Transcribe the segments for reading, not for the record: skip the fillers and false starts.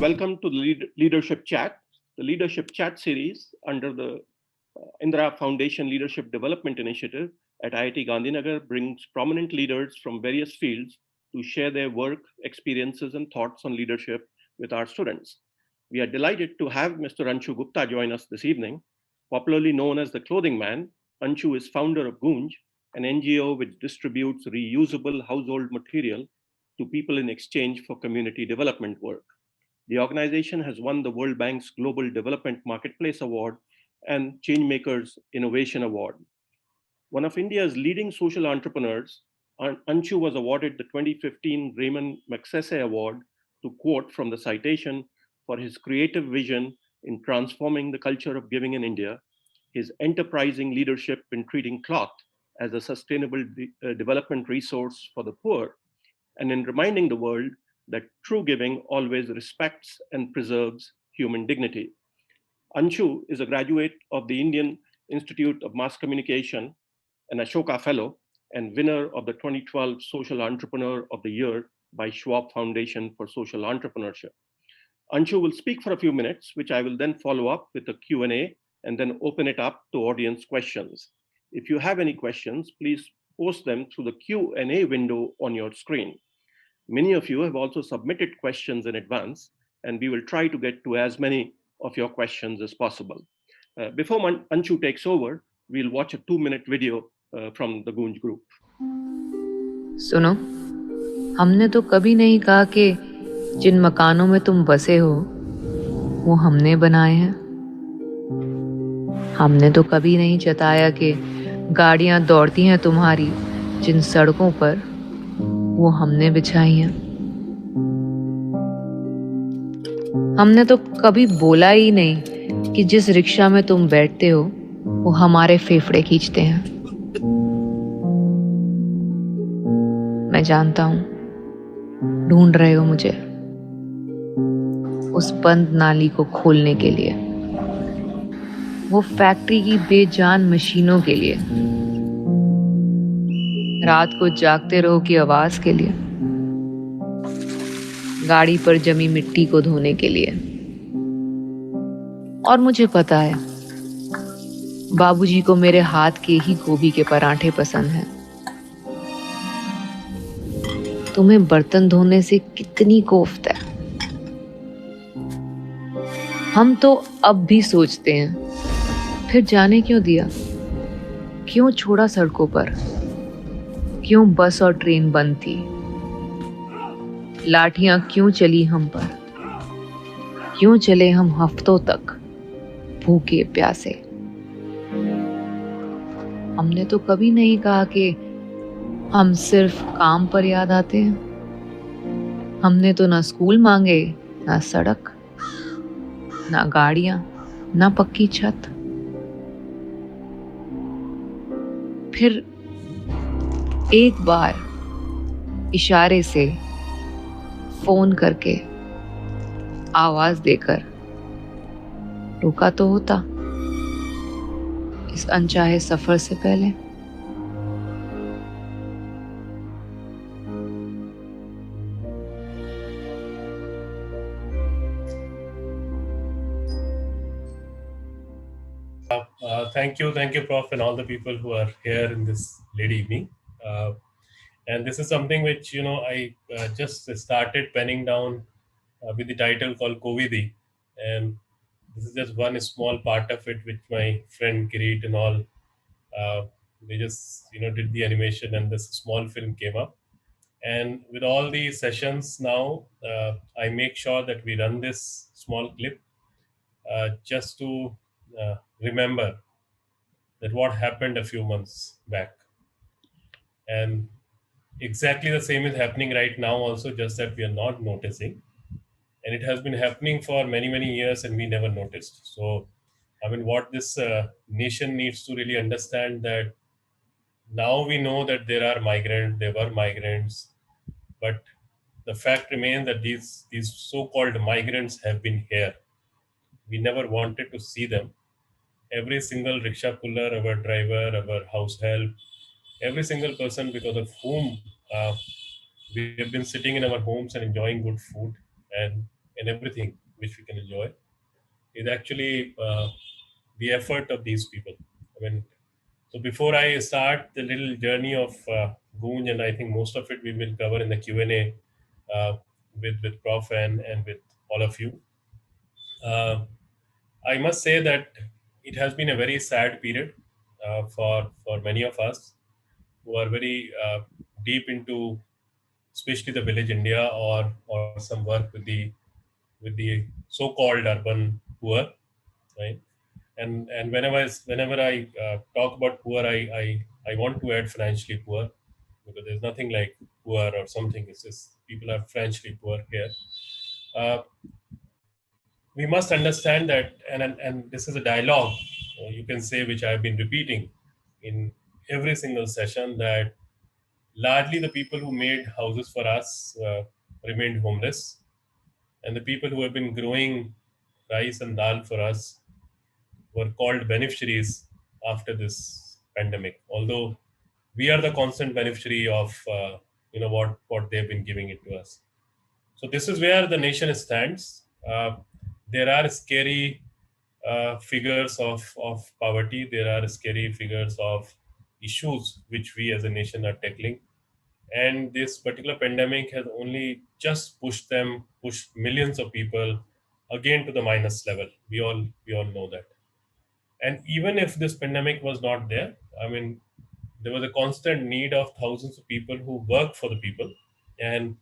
welcome to the Leadership Chat, the Leadership Chat series under the Indira Foundation Leadership Development Initiative at IIT Gandhinagar brings prominent leaders from various fields to share their work, experiences, and thoughts on leadership with our students. We are delighted to have Mr. Anshu Gupta join us this evening. Popularly known as the Clothing Man, Anshu is founder of Goonj, an NGO which distributes reusable household material to people in exchange for community development work. The organization has won the World Bank's Global Development Marketplace Award and Changemakers Innovation Award. One of India's leading social entrepreneurs, Anshu was awarded the 2015 Raymond Magsaysay Award to quote from the citation for his creative vision in transforming the culture of giving in India, his enterprising leadership in treating cloth as a sustainable development resource for the poor, and in reminding the world that true giving always respects and preserves human dignity. Anshu is a graduate of the Indian Institute of Mass Communication, an Ashoka Fellow, and winner of the 2012 Social Entrepreneur of the Year by Schwab Foundation for Social Entrepreneurship. Anshu will speak for a few minutes, which I will then follow up with a Q&A and then open it up to audience questions. If you have any questions, please post them through the Q&A window on your screen. Many of you have also submitted questions in advance, and we will try to get to as many of your questions as possible. Before Anshu takes over, we'll watch a 2-minute video from the Goonj group. सुनो, हमने तो कभी नहीं कहा कि जिन मकानों में तुम बसे हो वो हमने बनाए हैं। हमने तो कभी नहीं जताया कि गाड़ियां दौड़ती हैं तुम्हारी जिन सड़कों पर वो हमने बिछाई हैं। हमने तो कभी बोला ही नहीं कि जिस रिक्शा में तुम बैठते हो वो हमारे फेफड़े खींचते हैं। मैं जानता हूं ढूंढ रहे हो मुझे उस बंद नाली को खोलने के लिए, वो फैक्ट्री की बेजान मशीनों के लिए, रात को जागते रहो की आवाज के लिए, गाड़ी पर जमी मिट्टी को धोने के लिए। और मुझे पता है बाबूजी को मेरे हाथ के ही गोभी के पराठे पसंद हैं। तुम्हें बर्तन धोने से कितनी कोफ्त है। हम तो अब भी सोचते हैं फिर जाने क्यों दिया, क्यों छोड़ा सड़कों पर, क्यों बस और ट्रेन बंद थी, लाठियां क्यों चली हम पर, क्यों चले हम हफ्तों तक भूखे प्यासे। हमने तो कभी नहीं कहा कि हम सिर्फ काम पर याद आते हैं। हमने तो ना स्कूल मांगे, ना सड़क, ना गाड़ियां, ना पक्की छत। फिर एक बार इशारे से फोन करके आवाज देकर रोका तो होता इस अनचाहे सफर से पहले। Thank you, Prof, and all the people who are here in this late evening. And this is something which I just started penning down with the title called Kovidi, and this is just one small part of it, which my friend Kirit and all they just did the animation, and this small film came up. And with all the sessions now, I make sure that we run this small clip just to remember that what happened a few months back. And exactly the same is happening right now also, just that we are not noticing. And it has been happening for many, many years and we never noticed. So, I mean, what this nation needs to really understand that now we know that there were migrants, but the fact remains that these so-called migrants have been here. We never wanted to see them. Every single rickshaw puller, our driver, our house help, every single person because of whom we have been sitting in our homes and enjoying good food, and and everything which we can enjoy is actually the effort of these people. I mean, so before I start the little journey of Goonj, and I think most of it we will cover in the Q&A with Prof and with all of you. I must say that it has been a very sad period for many of us who are very deep into, especially the village India or some work with the so-called urban poor, right? And whenever I talk about poor, I want to add financially poor, because there's nothing like poor or something. It's just people are financially poor here. Uh, we must understand that, and this is a dialogue, you can say, which I've been repeating in every single session, that largely the people who made houses for us remained homeless, and the people who have been growing rice and dal for us were called beneficiaries after this pandemic. Although we are the constant beneficiary of what they've been giving it to us. So this is where the nation stands. There are scary figures of poverty. There are scary figures of issues which we as a nation are tackling. And this particular pandemic has only just pushed millions of people again to the minus level. We all know that. And even if this pandemic was not there, I mean, there was a constant need of thousands of people who work for the people and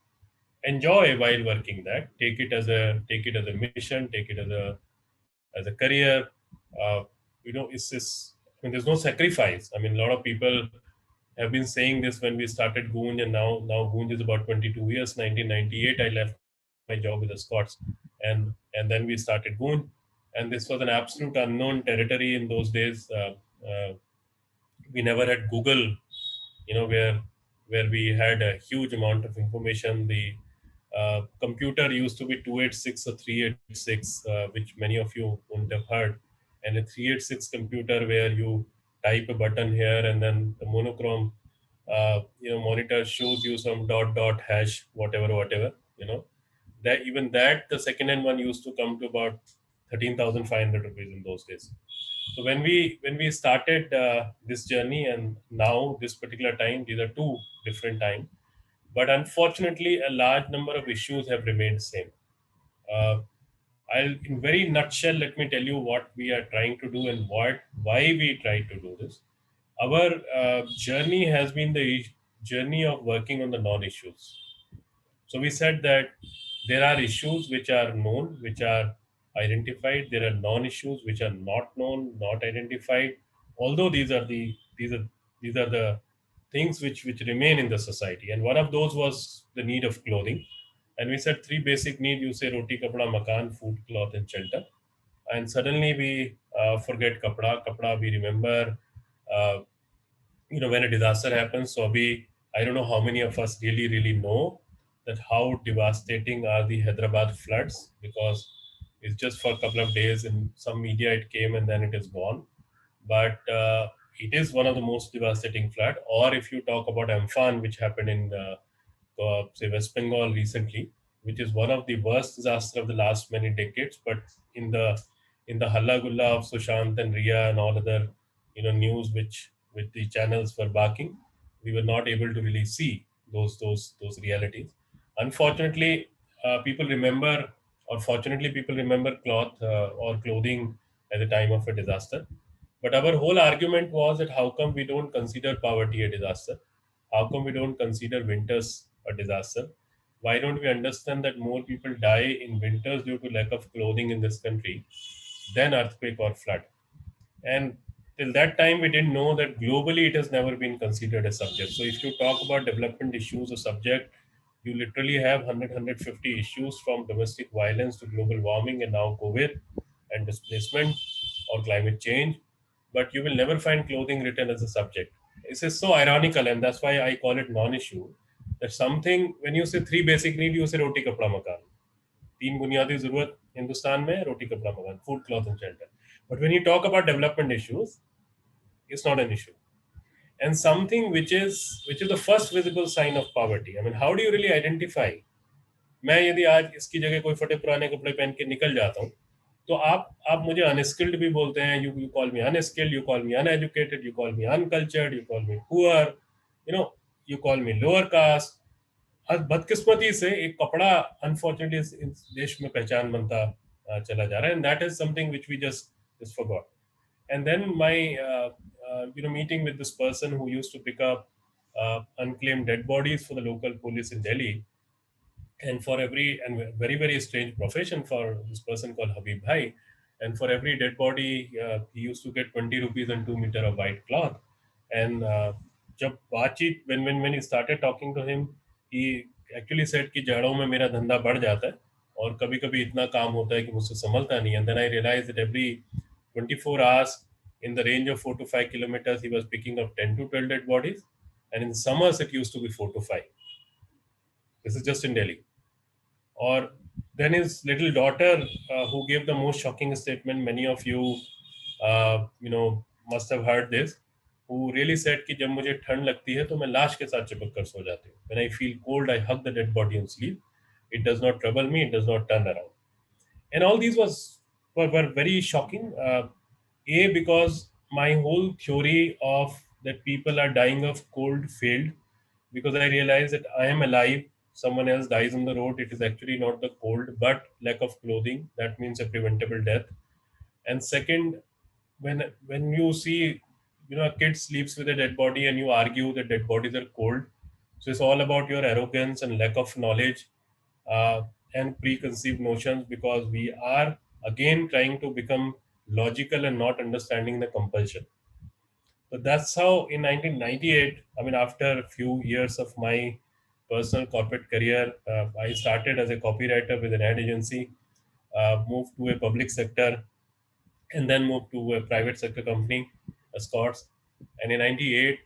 enjoy while working that. Take it as a mission, take it as a career. Uh, it's this. I mean, there's no sacrifice. I mean, a lot of people have been saying this when we started Goonj, and now Goonj is about 22 years. 1998, I left my job with the Scots, and then we started Goonj, and this was an absolute unknown territory in those days. We never had Google, where we had a huge amount of information. The computer used to be 286 or 386, which many of you wouldn't have heard. And a 386 computer where you type a button here, and then the monochrome monitor shows you some dot hash whatever. That, even that, the second hand one used to come to about 13,500 rupees in those days. So when we started this journey, and now this particular time, these are two different times. But unfortunately, a large number of issues have remained same. Uh, in very nutshell, let me tell you what we are trying to do and why we try to do this. Our journey has been the journey of working on the non-issues. So we said that there are issues which are known, which are identified. There are non-issues which are not known, not identified. Although these are the things which remain in the society. And one of those was the need of clothing. And we said three basic needs. You say roti, kapda, makan, food, cloth, and shelter. And suddenly we forget kapda. Kapda, we remember. Uh, when a disaster happens, so I don't know how many of us really know that how devastating are the Hyderabad floods, because it's just for a couple of days. In some media it came and then it is gone, but it is one of the most devastating flood. Or if you talk about Amphan, which happened in say West Bengal recently, which is one of the worst disasters of the last many decades. But in the halla gulla of Sushant and Ria and all other news which the channels were barking, we were not able to really see those realities. Unfortunately, people remember, or fortunately, people remember cloth or clothing at the time of a disaster. But our whole argument was that how come we don't consider poverty a disaster? How come we don't consider winters a disaster? Why don't we understand that more people die in winters due to lack of clothing in this country than earthquake or flood? And till that time, we didn't know that globally it has never been considered a subject. So if you talk about development issues or subject, you literally have 150 issues, from domestic violence to global warming and now COVID and displacement or climate change. But you will never find clothing written as a subject. This is so ironical, and that's why I call it non-issue. That something, when you say three basic need, you say roti kapda makan. तीन बुनियादी जरूरत हिंदुस्तान में रोटी कपड़ा मकान, food, cloth and shelter. But when you talk about development issues, it's not an issue. And something which is the first visible sign of poverty. I mean, how do you really identify? मैं यदि आज इसकी जगह कोई फटे पुराने कपड़े पहन के निकल जाता हूँ, तो आप मुझे अनस्किल्ड भी बोलते हैं, you call me unskilled, you call me uneducated, you call me uncultured, you call me poor, you know, you call me lower caste. बदकिस्मती से एक कपड़ा अनफॉर्चुनेटली इस देश में पहचान बनता चला जा रहा है, and that is something which we just forgot. And then my meeting with this person who used to pick up unclaimed dead bodies for the local police in Delhi, and for every, and very very strange profession for this person called Habib Bhai, and for every dead body he used to get 20 rupees and 2 meter of white cloth. And जब बातचीत, when he started talking to him, he actually said कि जड़ों में मेरा धंधा बढ़ जाता है और कभी कभी इतना काम होता है कि मुझसे संभलता नहीं. And then I realized that every 24 hours, in the range of 4 to 5 kilometers, he was picking up 10 to 12 dead bodies, and in summers it used to be 4 to 5. This is just in Delhi. Or then his little daughter, who gave the most shocking statement, many of you, must have heard this, who really said कि जब मुझे ठंड लगती है तो मैं लाश के साथ चिपक कर सो जाती हूँ. When I feel cold, I hug the dead body and sleep. It does not trouble me. It does not turn around. And all these were very shocking. Because my whole theory of that people are dying of cold failed, because I realized that I am alive, someone else dies on the road. It is actually not the cold, but lack of clothing. That means a preventable death. And second, when you see, a kid sleeps with a dead body and you argue that dead bodies are cold, so it's all about your arrogance and lack of knowledge uh, and preconceived notions, because we are again trying to become logical and not understanding the compulsion. So that's how in 1998, after a few years of my personal corporate career, I started as a copywriter with an ad agency, moved to a public sector, and then moved to a private sector company, Escorts. And in 98,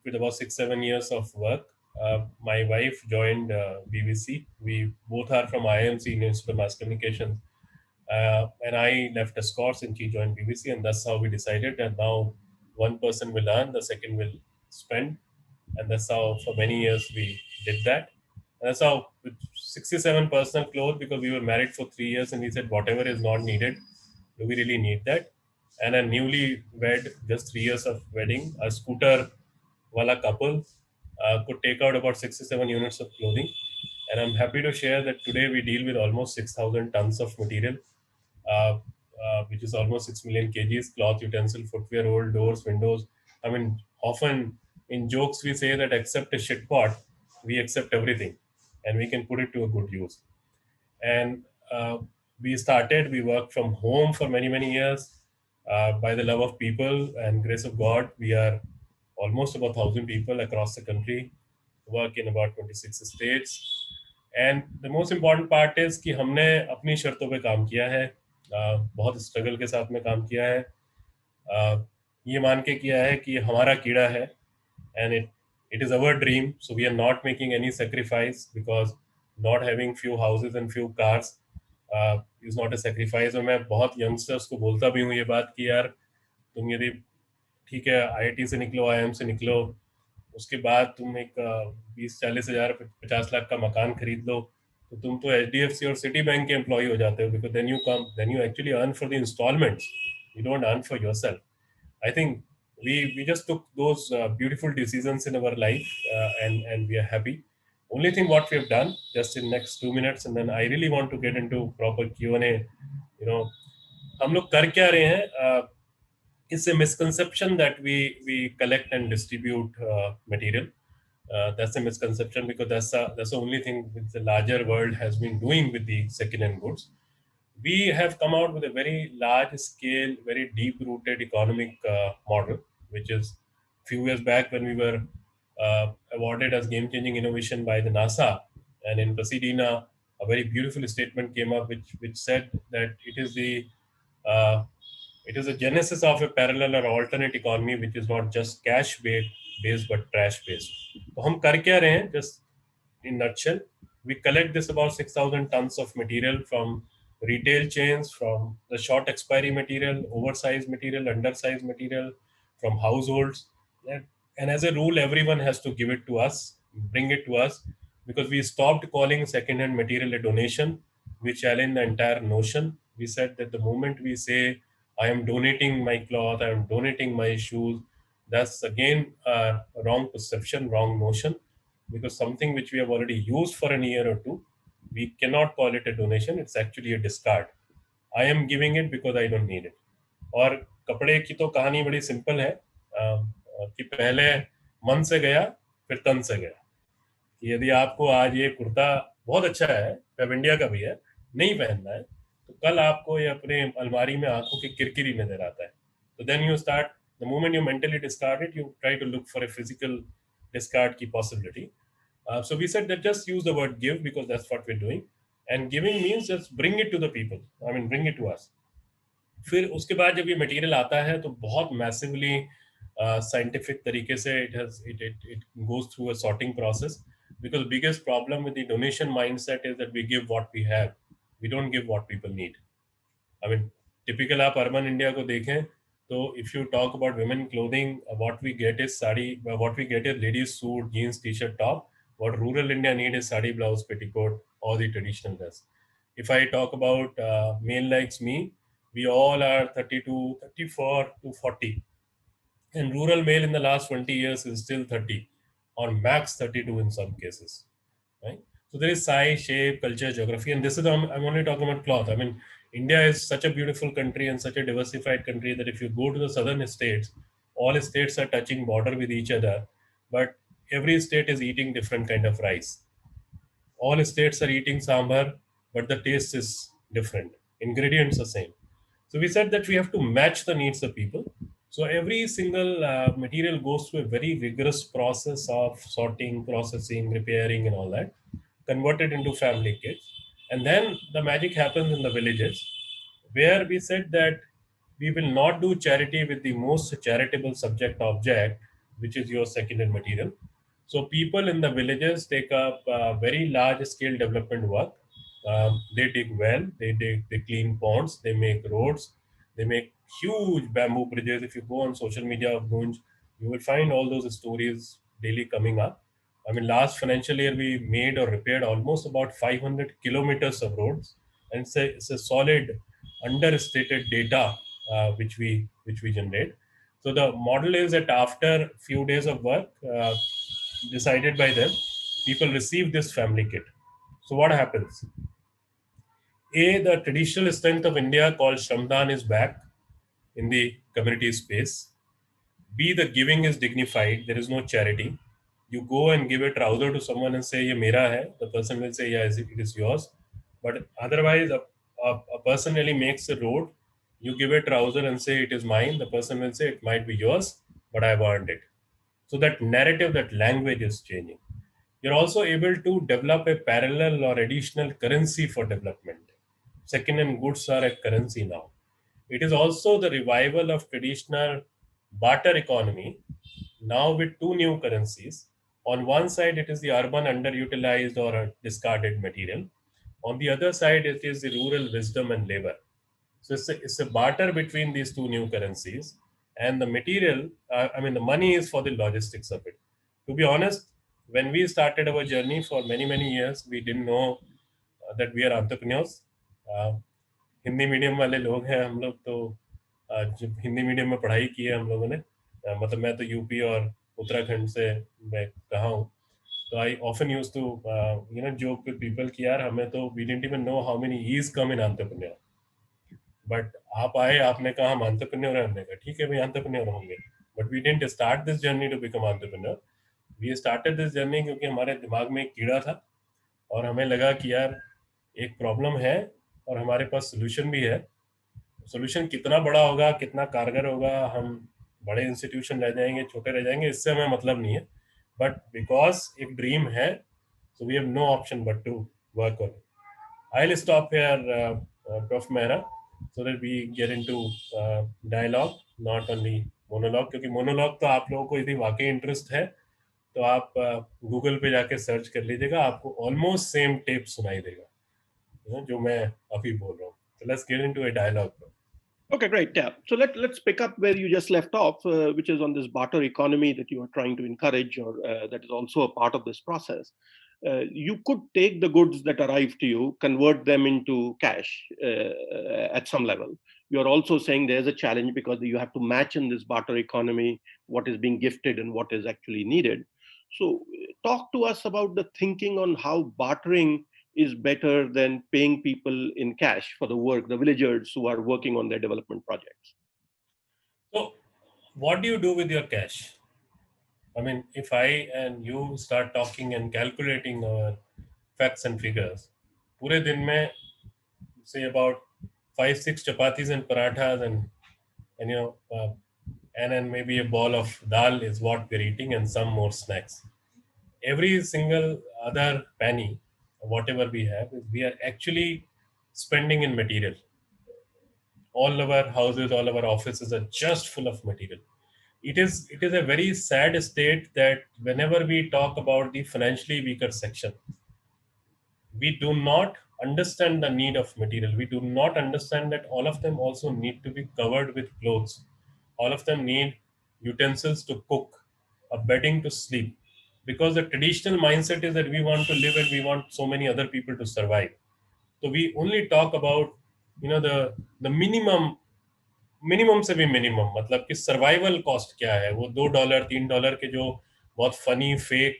with about 6-7 years of work, my wife joined BBC. We both are from IMC, Institute of Mass Communications. And I left Escorts and she joined BBC. And that's how we decided that now one person will earn, the second will spend. And that's how for many years we did that. And that's how with 67 personal clothes, because we were married for 3 years and we said whatever is not needed, do we really need that? And a newly wed, just 3 years of wedding, a scooter wala couple could take out about 67 units of clothing. And I'm happy to share that today we deal with almost 6,000 tons of material, which is almost 6 million kgs, cloth, utensil, footwear, old doors, windows. Often in jokes we say that except a shit pot, we accept everything and we can put it to a good use. And we worked from home for many, many years. By the love of people and grace of God, we are almost about 1,000 people across the country, work in about 26 states. And the most important part is कि हमने अपनी शर्तों पे काम किया है, बहुत struggle के साथ में काम किया है, ये मान के किया है कि हमारा कीड़ा है, and it is our dream, so we are not making any sacrifice, because not having few houses and few cars is not a sacrifice. और मैं बहुत यंगस्टर्स को बोलता भी हूँ ये बात कि यार तुम यदि ठीक है IIT से निकलो, IIM से निकलो, उसके बाद तुम एक 20-40 हज़ार 50 लाख का मकान खरीद लो, तो तुम तो HDFC और सिटी बैंक के एम्प्लॉय हो जाते हो, because then you actually earn for the installments, you don't earn for yourself. I think we just took those beautiful decisions in our life, and we are happy. Only thing what we have done, just in next 2 minutes, and then I really want to get into proper Q&A. हम लोग कर क्या रहे हैं? It's a misconception that we collect and distribute material. That's a misconception, because that's the only thing which the larger world has been doing with the second-hand goods. We have come out with a very large scale, very deep rooted economic model, which is few years back when we were awarded as game changing innovation by the NASA. And in Pasadena, a very beautiful statement came up which said that it is a genesis of a parallel or alternate economy, which is not just cash based but trash based. So हम कर क्या रहे हैं? Just in nutshell, we collect this about 6,000 tons of material from retail chains, from the short expiry material, oversized material, undersized material, from households. And as a rule, everyone has to give it to us, bring it to us. because we stopped calling second-hand material a donation. We challenged the entire notion. We said that the moment we say, I am donating my cloth, I am donating my shoes, that's again a wrong perception, wrong notion, because something which we have already used for a year or two, we cannot call it a donation. It's actually a discard. I am giving it because I don't need it. और कपड़े की तो कहानी बड़ी simple है, कि पहले मन से गया फिर तन से गया। कि यदि आपको आज ये कुर्ता बहुत अच्छा है, वेब इंडिया का भी है, नहीं पहनना है, तो कल आपको ये अपने अलमारी में आंखों की किरकिरी नजर आता है। तो then you start, the moment you mentally discard it, you try to look for a physical discard की possibility. So we said that just use the word give because that's what we're doing, and giving means just bring it to the people. I mean, bring it to us. फिर उसके बाद जब ये material आता है तो बहुत massively scientific तरीके से it goes through a sorting process, because the biggest problem with the donation mindset is that we give what we have, we don't give what people need. I mean, typical आप urban India को देखें तो if you talk about women clothing, what we get is sari, what we get is ladies suit, jeans, t-shirt, top. What rural India need is sari, blouse, petticoat, or the traditional dress. If I talk about male likes me, we all are 32, 34 to 40. And rural male in the last 20 years is still 30 or max 32 in some cases, right? So there is size, shape, culture, geography, and this is, I'm only talking about cloth. I mean, India is such a beautiful country and such a diversified country that if you go to the southern states, all states are touching border with each other, but every state is eating different kind of rice. All states are eating sambar, but the taste is different. Ingredients are same. So we said that we have to match the needs of people. So every single material goes through a very rigorous process of sorting, processing, repairing, and all that, converted into family kits. And then the magic happens in the villages, where we said that we will not do charity with the most charitable subject object, which is your second-hand material. So people in the villages take up very large scale development work. They dig well, they clean ponds, they make roads, they make huge bamboo bridges. If you go on social media of Gunj, you will find all those stories daily coming up. I mean, last financial year we made or repaired almost about 500 kilometers of roads, and it's a solid understated data which we generate. So the model is that after few days of work decided by them, people receive this family kit. So what happens? A, the traditional strength of India called Shramdan is back in the community space. B, the giving is dignified. There is no charity. You go and give a trouser to someone and say, "Ye mera hai." The person will say, "Yeah, it is yours." But otherwise, a person really makes a road. You give a trouser and say, "It is mine." The person will say, "It might be yours, but I've earned it." So that narrative, that language is changing. You're also able to develop a parallel or additional currency for development. Second-hand goods are a currency now. It is also the revival of traditional barter economy, now with two new currencies. On one side, it is the urban underutilized or discarded material. On the other side, it is the rural wisdom and labor. So it's a barter between these two new currencies. And the material, the money is for the logistics of it. To be honest, when we started our journey for many, many years, we didn't know that we are entrepreneurs. Hindi medium वाले लोग हैं हम लोग, तो जब Hindi medium में पढ़ाई की है हम लोगों ने, मतलब मैं तो यूपी और उत्तराखंड से मैं कहा हूँ, तो I often use to joke with people कि यार हमें तो we didn't even know how many is come in entrepreneur, but आप आए, आपने कहा हम एंटरप्रेन्योर हैं, हमने कहा ठीक है भाई एंटरप्रेन्योर होंगे, but we didn't start this journey to become entrepreneur. We started this journey क्योंकि हमारे दिमाग में एक कीड़ा था और हमें लगा कि यार एक प्रॉब्लम है और हमारे पास सोल्यूशन भी है. सोल्यूशन कितना बड़ा होगा, कितना कारगर होगा, हम बड़े इंस्टीट्यूशन रह जाएंगे, छोटे रह जाएंगे, इससे हमें मतलब नहीं है, बट बिकॉज एक ड्रीम है, so we have no option but to work on it. I'll stop here, Prof. Mehra, so that we get into dialogue, not only monologue, क्योंकि monologue तो आप लोगों को यदि वाकई इंटरेस्ट है तो आप गूगल पे जाके सर्च कर लीजिएगा, आपको ऑलमोस्ट सेम टेप सुनाई देगा जो मैं अभी बोल रहा हूँ. So let's get into a dialogue. Okay, great. Yeah. So let's pick up where you just left off, which is on this barter economy that you are trying to encourage, or that is also a part of this process. you could take the goods that arrive to you, convert them into cash at some level. You're also saying there's a challenge because you have to match in this barter economy what is being gifted and what is actually needed. So, talk to us about the thinking on how bartering is better than paying people in cash for the work, the villagers who are working on their development projects. So, what do you do with your cash? I mean, if I and you start talking and calculating our facts and figures, पूरे दिन में say about 5-6 chapatis and parathas and and then maybe a ball of dal is what we're eating and some more snacks. Every single other penny, whatever we have, we are actually spending in material. All of our houses, all of our offices are just full of material. It is a very sad state that whenever we talk about the financially weaker section, we do not understand the need of material. We do not understand that all of them also need to be covered with clothes. All of them need utensils to cook, a bedding to sleep. Because the traditional mindset is that we want to live and we want so many other people to survive. So we only talk about the minimum से भी minimum, मतलब कि survival cost क्या है, वो $2 $3 के जो बहुत फनी फेक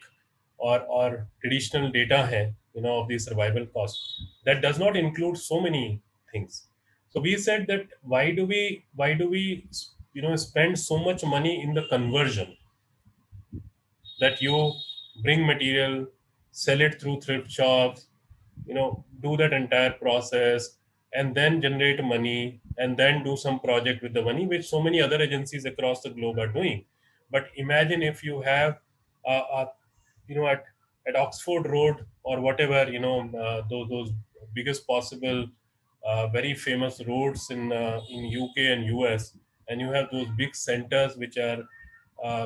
और ट्रेडिशनल डेटा है of the survival cost, that does not include so many things. So we said that why do we spend so much money in the conversion, that you bring material, sell it through thrift shops, do that entire process, and then generate money, and then do some project with the money, which so many other agencies across the globe are doing. But imagine if you have, at Oxford Road or whatever, those biggest possible, very famous roads in UK and US, and you have those big centers which are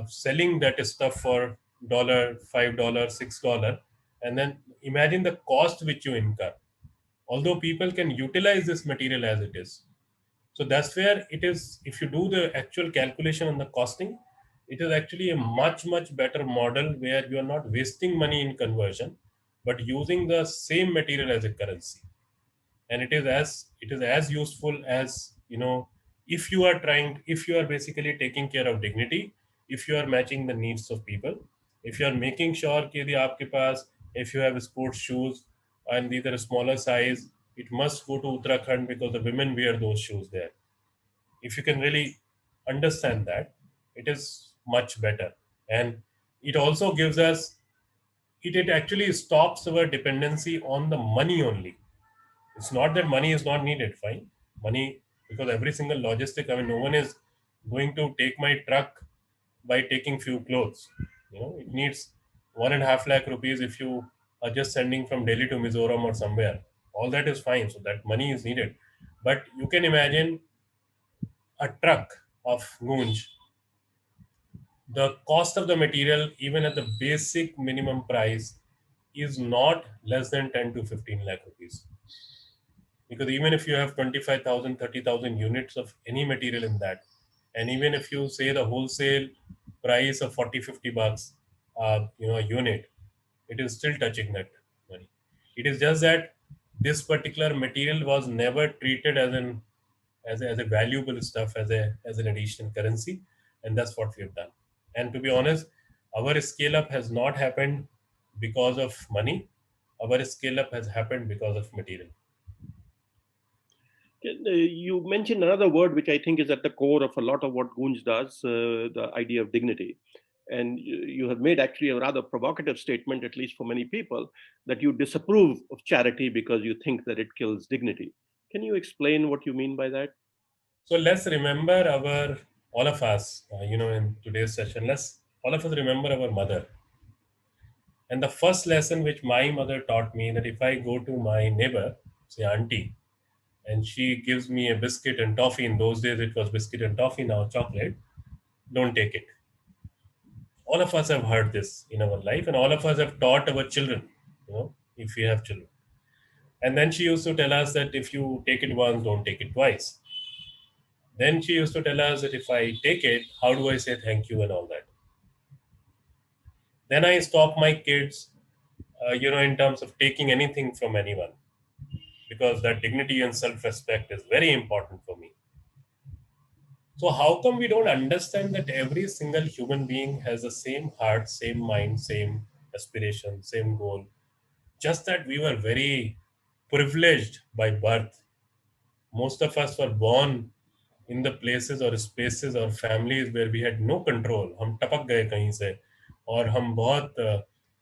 selling that stuff for $5, $6, and then imagine the cost which you incur. Although people can utilize this material as it is, so that's where it is. If you do the actual calculation on the costing, it is actually a much better model where you are not wasting money in conversion, but using the same material as a currency. And it is as useful as, if you are basically taking care of dignity, if you are matching the needs of people, if you are making sure कि यदि आपके पास, if you have sports shoes and these are a smaller size, it must go to Uttarakhand because the women wear those shoes there. If you can really understand that, it is much better. And it also gives us, it actually stops our dependency on the money only. It's not that money is not needed, fine. Money, because every single logistic, I mean, no one is going to take my truck by taking few clothes. It needs 1.5 lakh rupees if you are just sending from Delhi to Mizoram or somewhere. All that is fine. So that money is needed. But you can imagine a truck of Gunj, the cost of the material, even at the basic minimum price, is not less than 10 to 15 lakh rupees. Because even if you have 25,000, 30,000 units of any material in that, and even if you say the wholesale price of 40-50 bucks, a unit, it is still touching that money. It is just that this particular material was never treated as a valuable stuff, as an additional currency, and that's what we have done. And to be honest, our scale up has not happened because of money. Our scale up has happened because of material. You mentioned another word which I think is at the core of a lot of what Gunj does, the idea of dignity. And you have made actually a rather provocative statement, at least for many people, that you disapprove of charity because you think that it kills dignity. Can you explain what you mean by that? So let's remember all of us, in today's session, let's all of us remember our mother. And the first lesson which my mother taught me, that if I go to my neighbor, say auntie, and she gives me a biscuit and toffee, in those days it was biscuit and toffee, now chocolate, don't take it. All of us have heard this in our life, and all of us have taught our children, if we have children. And then she used to tell us that if you take it once, don't take it twice. Then she used to tell us that if I take it, how do I say thank you and all that? Then I stop my kids in terms of taking anything from anyone, because that dignity and self-respect is very important for me. So how come we don't understand that every single human being has the same heart, same mind, same aspiration, same goal? Just that we were very privileged by birth. Most of us were born in the places or spaces or families where we had no control. हम टपक गए कहीं से, और हम बहुत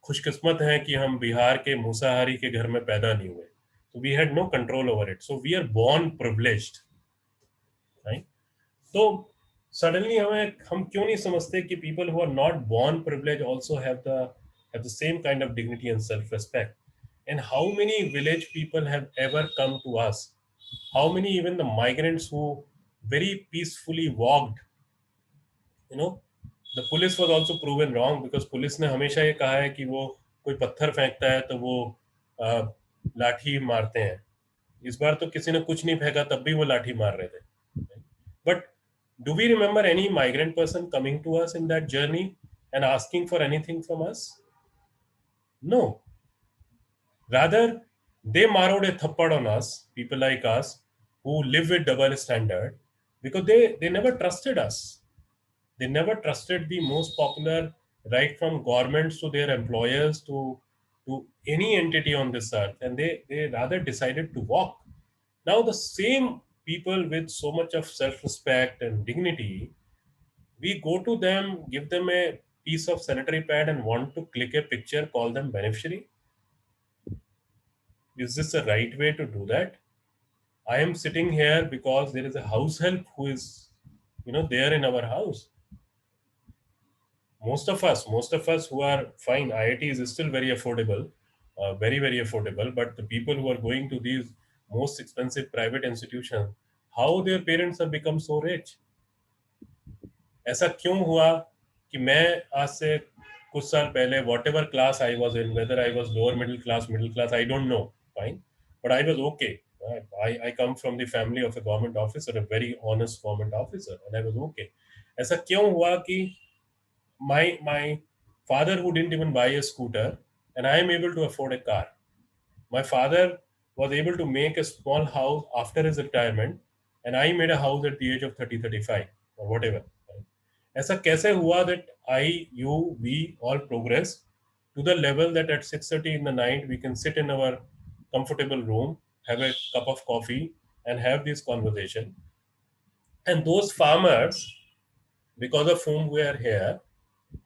खुशकिस्मत हैं कि हम बिहार के मूसाहारी के घर में पैदा नहीं हुए. So we had no control over it. So we are born privileged, right? तो suddenly हम क्यों नहीं समझते कि people who are not born privileged also have the same kind of dignity and self-respect? And how many village people have ever come to us? How many even the migrants who very peacefully walked, you know, the police was also proven wrong, because police ने हमेशा ये कहा है कि वो कोई पत्थर फेंकता है तो वो लाठी मारते हैं. इस बार तो किसी ने कुछ नहीं फेंका तब भी वो लाठी मार रहे थे. But do we remember any migrant person coming to us in that journey and asking for anything from us? No. Rather, they marrowed a thappad on us, people like us, who live with double standard, because they never trusted us. They never trusted the most popular, right from governments to their employers to any entity on this earth, and they rather decided to walk. Now, the same people with so much of self respect and dignity, we go to them, give them a piece of sanitary pad, and want to click a picture, call them beneficiary. Is this the right way to do that? I am sitting here because there is a house help who is, there in our house. Most of us who are fine, IIT is still very affordable, very, very affordable. But the people who are going to these most expensive private institutions, how their parents have become so rich? ऐसा क्यों हुआ कि मैं आज से कुछ साल पहले, whatever class I was in, whether I was lower middle class, I don't know, fine, but I was okay. I come from the family of a government officer, a very honest government officer, and I was okay. ऐसा क्यों हुआ कि my father, who didn't even buy a scooter, and I am able to afford a car. My father was able to make a small house after his retirement, and I made a house at the age of 30, 35 or whatever. ऐसा कैसे हुआ that we all progress to the level that at 6:30 in the night we can sit in our comfortable room, have a cup of coffee, and have this conversation? And those farmers, because of whom we are here,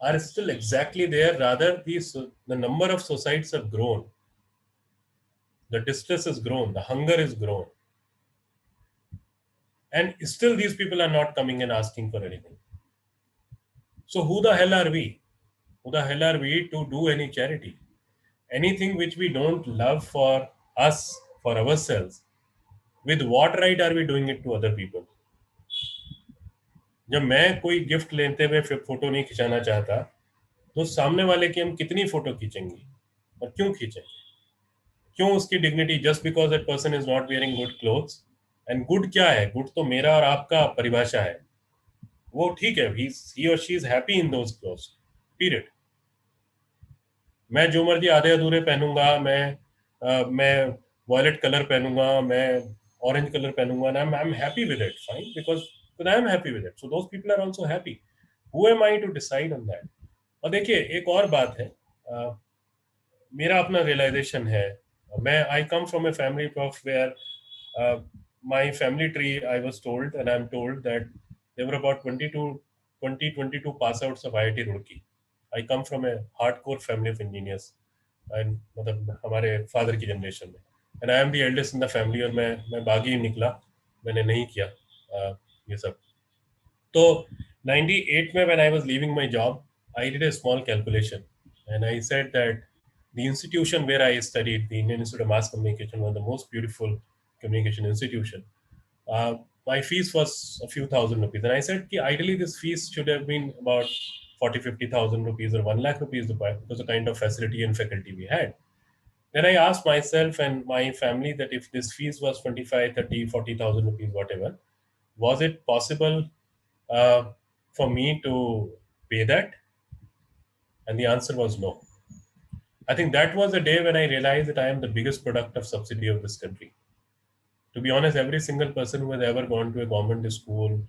are still exactly there. Rather, the number of suicides have grown, the distress has grown, the hunger has grown, and still these people are not coming and asking for anything. So who the hell are we? Who the hell are we to do any charity? Anything which we don't love for us, for ourselves, with what right are we doing it to other people? जब मैं कोई gift लेते हुए photo नहीं खिंचाना चाहता, तो सामने वाले की हम कितनी फोटो खींचेंगे और क्यों खींचेंगे? क्यों उसकी dignity, just because that person is not wearing good clothes? And good क्या है? गुड तो मेरा और आपका परिभाषा है. वो ठीक है, ही और she is happy in those clothes, period. मैं जो मर्जी आधे अधूरे पहनूंगा, मैं वॉयलेट कलर पहनूंगा, मैं ऑरेंज कलर पहनूंगा, ना I am happy with it, fine, because I am happy with it. So those people are also happy. Who am I to decide on that? और देखिए, एक और बात है, मेरा अपना रियलाइजेशन है. मैं I come from a family of where my family tree, I was told, and I'm told, that there were about 22 pass outs of IIT Roorkee. I come from a hardcore family of engineers, and मतलब हमारे father की generation में, and I am the eldest in the family, और मैं बागी निकला, मैंने नहीं किया ये सब. तो 98 में when I was leaving my job, I did a small calculation, and I said that the institution where I studied, the Indian Institute of Mass Communication, was the most beautiful communication institution. My fees was a few thousand rupees, and I said that ideally this fees should have been about 40,000-50,000 rupees or 1 lakh rupees because the kind of facility and faculty we had. Then I asked myself and my family that if this fees was 25, 30, 40,000 rupees, whatever, was it possible for me to pay that? And the answer was no. I think that was the day when I realized that I am the biggest product of subsidy of this country. To be honest, every single person who has ever gone to a government school,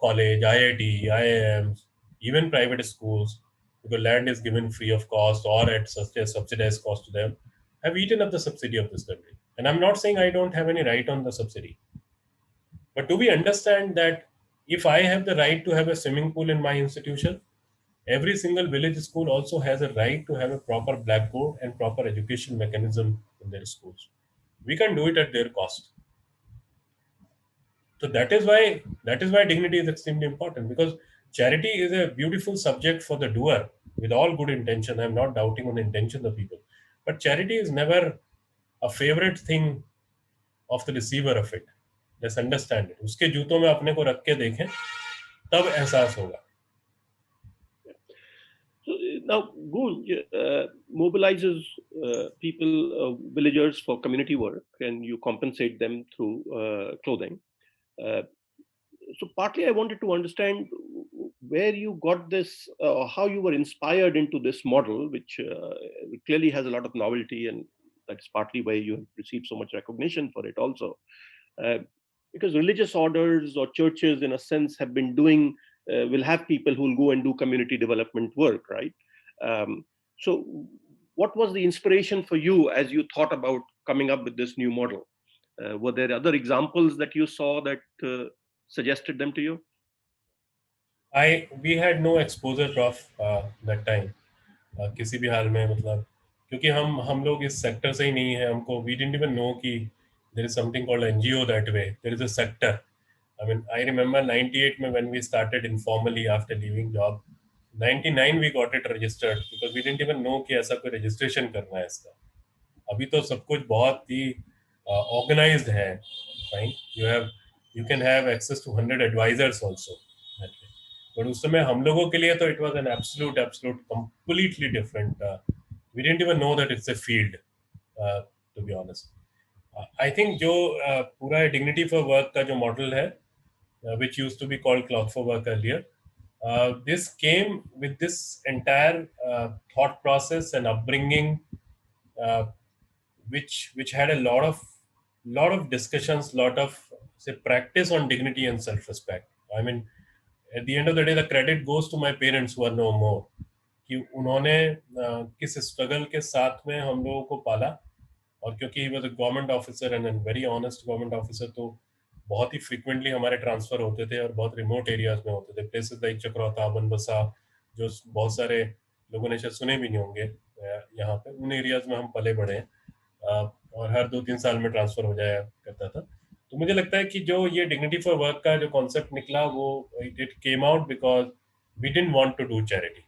college, IIT, IIMs, even private schools, because land is given free of cost or at such a subsidized cost to them, have eaten up the subsidy of this country. And I'm not saying I don't have any right on the subsidy, but do we understand that if I have the right to have a swimming pool in my institution, every single village school also has a right to have a proper blackboard and proper education mechanism in their schools. We can do it at their cost. So that is why dignity is extremely important, because charity is a beautiful subject for the doer with all good intention. I'm not doubting on the intention of people, but charity is never a favorite thing of the receiver of it. Let's understand it. उसके जूतों में अपने को रख के देखें, तब एहसास होगा. So now Gul mobilizes people, villagers for community work, and you compensate them through clothing. So partly I wanted to understand where you got this, how you were inspired into this model, which clearly has a lot of novelty, and that's partly why you have received so much recognition for it also. Uh, because religious orders or churches, in a sense, have been doing, will have people who will go and do community development work, right? So what was the inspiration for you as you thought about coming up with this new model? Were there other examples that you saw that suggested them to you? We had no exposure of that time. किसी भी हाल में, मतलब क्योंकि हम लोग इस sector से ही नहीं है. हमको we didn't even know कि there is something called NGO that way. There is a sector. I mean, I remember 98 में when we started informally after leaving job. 99 we got it registered because we didn't even know कि ऐसा कोई registration करना है इसका. अभी तो सब कुछ बहुत ही organized है. Fine. You can have access to 100 advisors also. But उस समय हम लोगों के लिए तो it was an absolute completely different. We didn't even know that it's a field, to be honest. I think जो पूरा dignity for work का जो model है, which used to be called cloth for work earlier, this came with this entire thought process and upbringing, uh, which had a lot of discussions, lot of say practice on dignity and self-respect. I mean, at the end of the day, the credit goes to my parents who are no more. कि उन्होंने किस struggle के साथ में हम लोगों को पाला, और क्योंकि he was a government officer and very honest government officer, तो बहुत ही फ्रीक्वेंटली हमारे ट्रांसफर होते थे और बहुत रिमोट एरियाज में होते थे. प्लेसेस लाइक चक्रौता, बनबसा, जो बहुत सारे लोगों ने शायद सुने भी नहीं होंगे यहाँ पे, उन एरियाज में हम पले बड़े हैं. और हर 2-3 साल में ट्रांसफर हो जाया करता था. तो मुझे लगता है कि जो ये डिग्निटी फॉर वर्क का जो कॉन्सेप्ट निकला, वो it came out because we didn't want to do charity,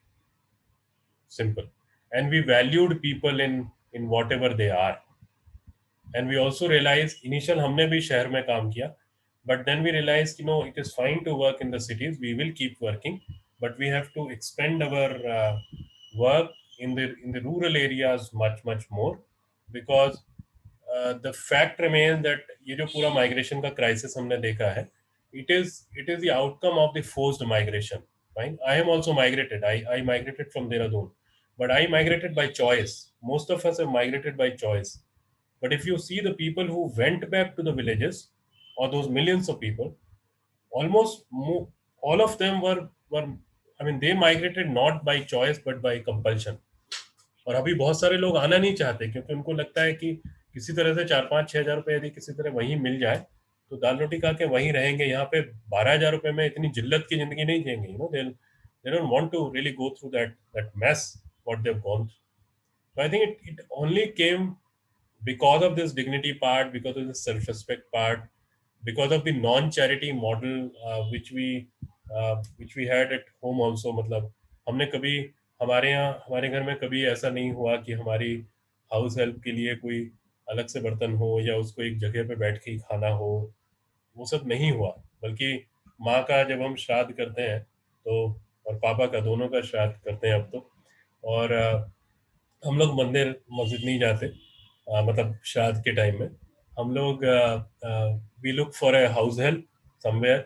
simple, and we valued people in whatever they are. And we also realize, initial हमने भी शहर में काम किया, but then we realized, it is fine to work in the cities, we will keep working, but we have to expand our work in the rural areas much more, because the fact remains that ये जो पूरा migration का crisis हमने देखा है, it is the outcome of the forced migration. Fine, I am also migrated. I migrated from Dehradun, but I migrated by choice. Most of us have migrated by choice. But if you see the people who went back to the villages, or those millions of people, almost all of them were I mean, they migrated not by choice but by compulsion. और अभी बहुत सारे लोग आना नहीं चाहते क्योंकि उनको लगता है कि किसी तरह से 4-5-6 हजार रुपए यदि किसी तरह वहीं मिल जाए तो दाल रोटी खा के वहीं रहेंगे. यहाँ पे 12,000 रुपए में इतनी जिल्लत की जिंदगी नहीं जिएंगे. They don't want to really go through that mess what they've gone through. So I think it only came because of this dignity part, because of the self-respect part, because of the non-charity model which we had at home also. मतलब हमने कभी हमारे घर में कभी ऐसा नहीं हुआ कि हमारी हाउस हेल्प के लिए कोई अलग से बर्तन हो या उसको एक जगह पे बैठ के ही खाना हो. वो सब नहीं हुआ, बल्कि माँ का जब हम श्राद्ध करते हैं तो, और पापा का, दोनों का श्राद्ध करते हैं अब तो, और हम लोग मंदिर मस्जिद नहीं जाते. मतलब श्राद्ध के टाइम में हम लोग we look for a house help somewhere,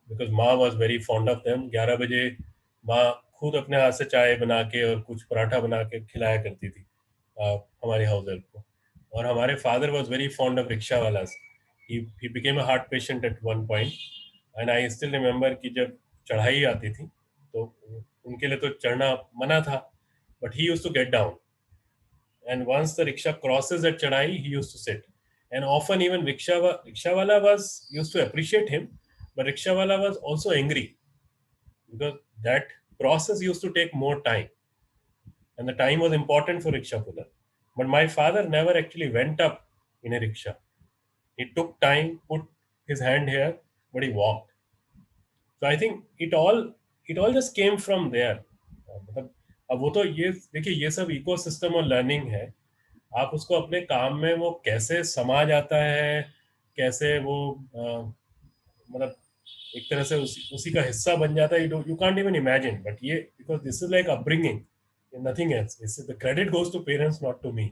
because maa was very fond of them. 11 बजे माँ खुद अपने हाथ से चाय बना के और कुछ पराठा बना के खिलाया करती थी. हमारे हाउस हेल्प को. और हमारे father was very fond of rickshaw wala. He became a heart patient at one point, and I still remember कि जब चढ़ाई आती थी तो उनके लिए तो चढ़ना मना था, but he used to get down, and once the rickshaw crosses that chadai, he used to sit. And often even rickshaw wala was used to appreciate him, but rickshaw wala was also angry because that process used to take more time, and the time was important for rickshaw puller. But my father never actually went up in a rickshaw. He took time, put his hand here, but he walked. So I think it all just came from there. मतलब अब वो तो ये देखिए, ये सब ecosystem और learning है. आप उसको अपने काम में वो कैसे समा जाता है, कैसे वो मतलब एक तरह से उसी का हिस्सा बन जाता है, you can't even imagine. But ये because this is like upbringing, nothing else. The credit goes to parents, not to me,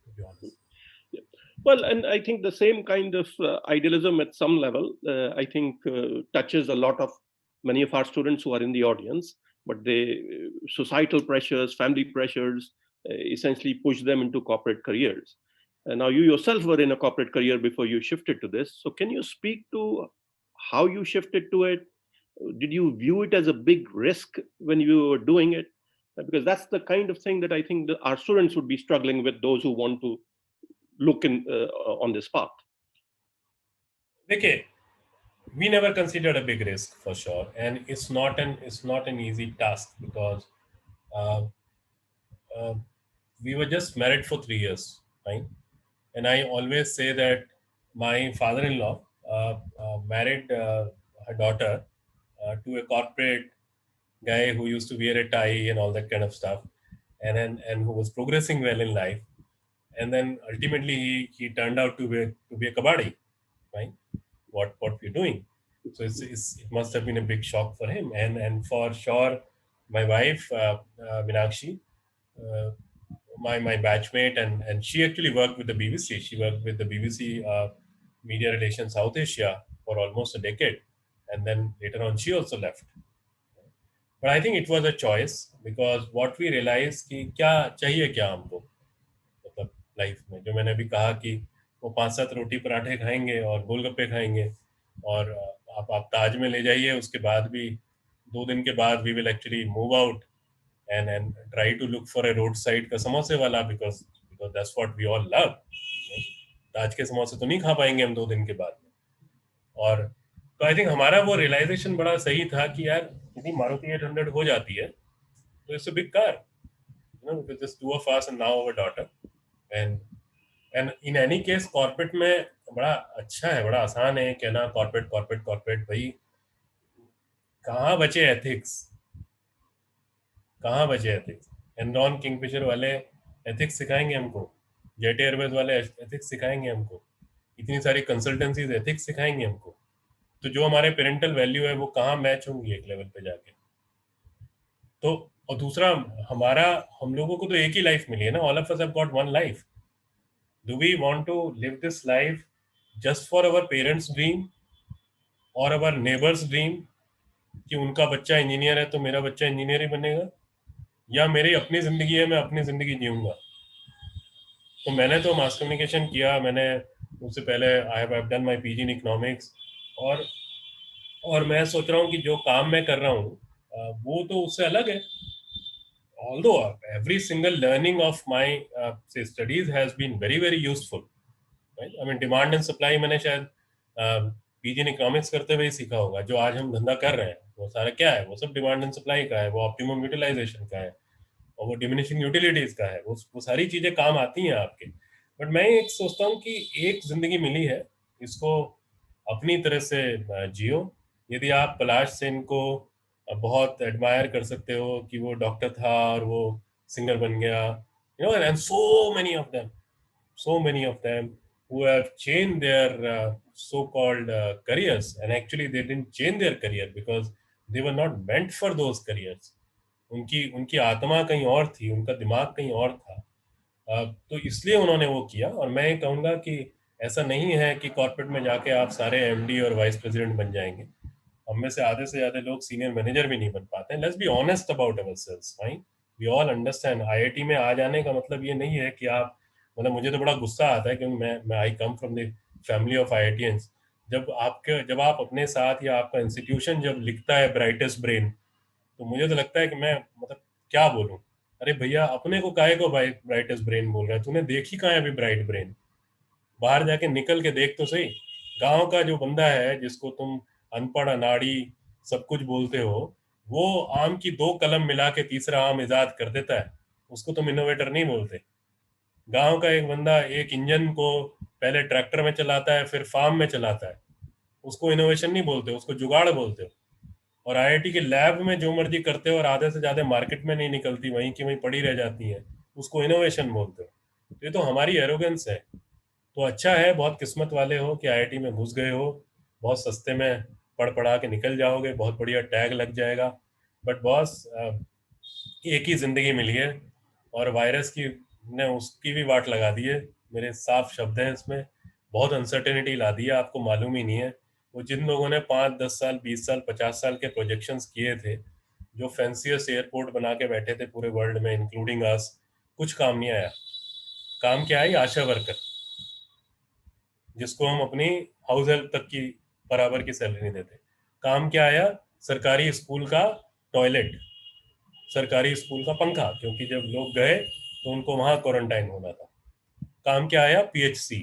to be honest. Well, and I think the same kind of idealism at some level, I think touches a lot of many of our students who are in the audience, but societal pressures, family pressures, essentially push them into corporate careers. And now you yourself were in a corporate career before you shifted to this. So can you speak to how you shifted to it? Did you view it as a big risk when you were doing it? Because that's the kind of thing that I think that our students would be struggling with, those who want to look in on this path. देखिए, we never considered a big risk for sure, and it's not an easy task because uh, uh, we were just married for 3 years, right? And I always say that my father-in-law married her daughter to a corporate guy who used to wear a tie and all that kind of stuff, and who was progressing well in life. And then ultimately he turned out to be a kabaddi, right? What we're doing. So it must have been a big shock for him, and for sure my wife Meenakshi, uh, my batchmate, and she actually worked with the BBC. She worked with the BBC Media Relations South Asia for almost a decade, and then later on she also left. But I think it was a choice because what we realized कि क्या चाहिए क्या हमको, मतलब life में, जो मैंने अभी कहा कि वो 5-7 रोटी पराठे खाएंगे और गोलगप्पे खाएंगे, और आप ताज में ले जाइए, उसके बाद भी 2 दिन के बाद we will actually move out and try to look for a roadside का समोसे वाला because that's what we all love. ताज के समोसे तो नहीं खा पाएंगे हम 2 दिन के बाद. और तो आई थिंक हमारा वो रियलाइजेशन बड़ा सही था कि यार यदि मारुति 800 हो जाती है तो it's a big car, because just two of us and now our daughter, and in any case corporate में बड़ा अच्छा है, बड़ा आसान है कहना कॉर्पोरेट. भाई कहाँ बचे एथिक्स, कहाँ बचे एथिक्स? एनरॉन किंगफिशर वाले एथिक्स सिखाएंगे हमको, जेट एयरवेज वाले एथिक्स सिखाएंगे हमको, इतनी सारी कंसल्टेंसीज एथिक्स सिखाएंगे हमको. तो जो हमारे पेरेंटल वैल्यू है वो कहाँ मैच होंगी एक लेवल पे जाके. तो और दूसरा, हम लोगों को तो एक ही लाइफ मिली है ना. All of us have got one life. Do we want to live this life just for our parents dream और अवर नेबर्स ड्रीम कि उनका बच्चा इंजीनियर है तो मेरा बच्चा इंजीनियर ही बनेगा, या मेरी अपनी जिंदगी है, मैं अपनी जिंदगी जीऊंगा. तो मैंने तो मास कम्युनिकेशन किया, मैंने उससे पहले I have done my PG in economics, और मैं सोच रहा हूँ कि जो काम मैं कर रहा हूँ वो तो उससे अलग है. Although every single learning of my say studies has been very very useful, right? I mean demand and supply मैंने शायद पीजी इन इकोनॉमिक्स करते हुए ही सीखा होगा. जो आज हम धंधा कर रहे हैं वो सारा क्या है, वो सब डिमांड एंड सप्लाई का है, वो ऑप्टिमम यूटिलाइजेशन का है, और वो डिमिनिशिंग यूटिलिटीज का है. वो सारी चीजें काम आती हैं आपके. बट मैं एक सोचता हूँ कि एक जिंदगी मिली है, इसको अपनी तरह से जियो. यदि आप पलाश सेन को बहुत एडमायर कर सकते हो कि वो डॉक्टर था और वो सिंगर बन गया, and so many of them who have changed their so-called careers, and actually they didn't change their career because they were not meant for those careers. उनकी आत्मा कहीं और थी, उनका दिमाग कहीं और था. तो इसलिए उन्होंने वो किया. और मैं ये कहूँगा कि ऐसा नहीं है कि कॉर्पोरेट में जाके आप सारे एमडी और वाइस प्रेसिडेंट बन जाएंगे. हम में से आधे से ज़्यादा लोग सीनियर मैनेजर भी नहीं बन पाते हैं. Let's be honest about ourselves, right? We all understand IIT में आ जाने का मतलब ये नहीं है कि आप, मतलब मुझे तो बड़ा गुस्सा आता है क्योंकि मैं I come from the family of IITians. जब आप अपने साथ या आपका इंस्टीट्यूशन जब लिखता है ब्राइटेस्ट ब्रेन, तो मुझे तो लगता है कि मैं मतलब क्या बोलूं। अरे भैया, अपने को काहे को ब्राइटेस्ट ब्रेन बोल रहा है? तूने देखी कहाँ है अभी ब्राइट ब्रेन? बाहर जाके निकल के देख तो सही। गांव का जो बंदा है जिसको तुम अनपढ़ अनाड़ी सब कुछ बोलते हो, वो आम की दो कलम मिला के तीसरा आम इजाद कर देता है, उसको तुम इनोवेटर नहीं बोलते। गांव का एक बंदा एक इंजन को पहले ट्रैक्टर में चलाता है फिर फार्म में चलाता है, उसको इनोवेशन नहीं बोलते, उसको जुगाड़ बोलते हो। और आईआईटी के लैब में जो मर्जी करते हो और आधे से ज्यादा मार्केट में नहीं निकलती, वहीं की वहीं पड़ी रह जाती हैं, उसको इनोवेशन बोलते हो। तो ये तो हमारी एरोगेंस है। तो अच्छा है, बहुत किस्मत वाले हो कि आईआईटी में घुस गए हो, बहुत सस्ते में पढ़ पढ़ा के निकल जाओगे, बहुत बढ़िया टैग लग जाएगा। बट बॉस, एक ही जिंदगी मिली है और वायरस की ने उसकी भी वाट लगा दी है। मेरे साफ शब्द हैं इसमें, बहुत अनसर्टेनिटी ला दी है, आपको मालूम ही नहीं है। वो जिन लोगों ने 5-10 साल 20 साल 50 साल के प्रोजेक्शंस किए थे, जो फैंसीएस्ट एयरपोर्ट बना के बैठे थे पूरे वर्ल्ड में इंक्लूडिंग अस, कुछ काम नहीं आया। काम क्या आई? आशा वर्कर, जिसको हम अपनी हाउस हेल्प तक की बराबर की सैलरी नहीं देते। काम क्या आया? सरकारी स्कूल का टॉयलेट, सरकारी स्कूल का पंखा, क्योंकि जब लोग गए तो उनको वहां क्वारंटाइन होना था। काम क्या आया? पीएचसी,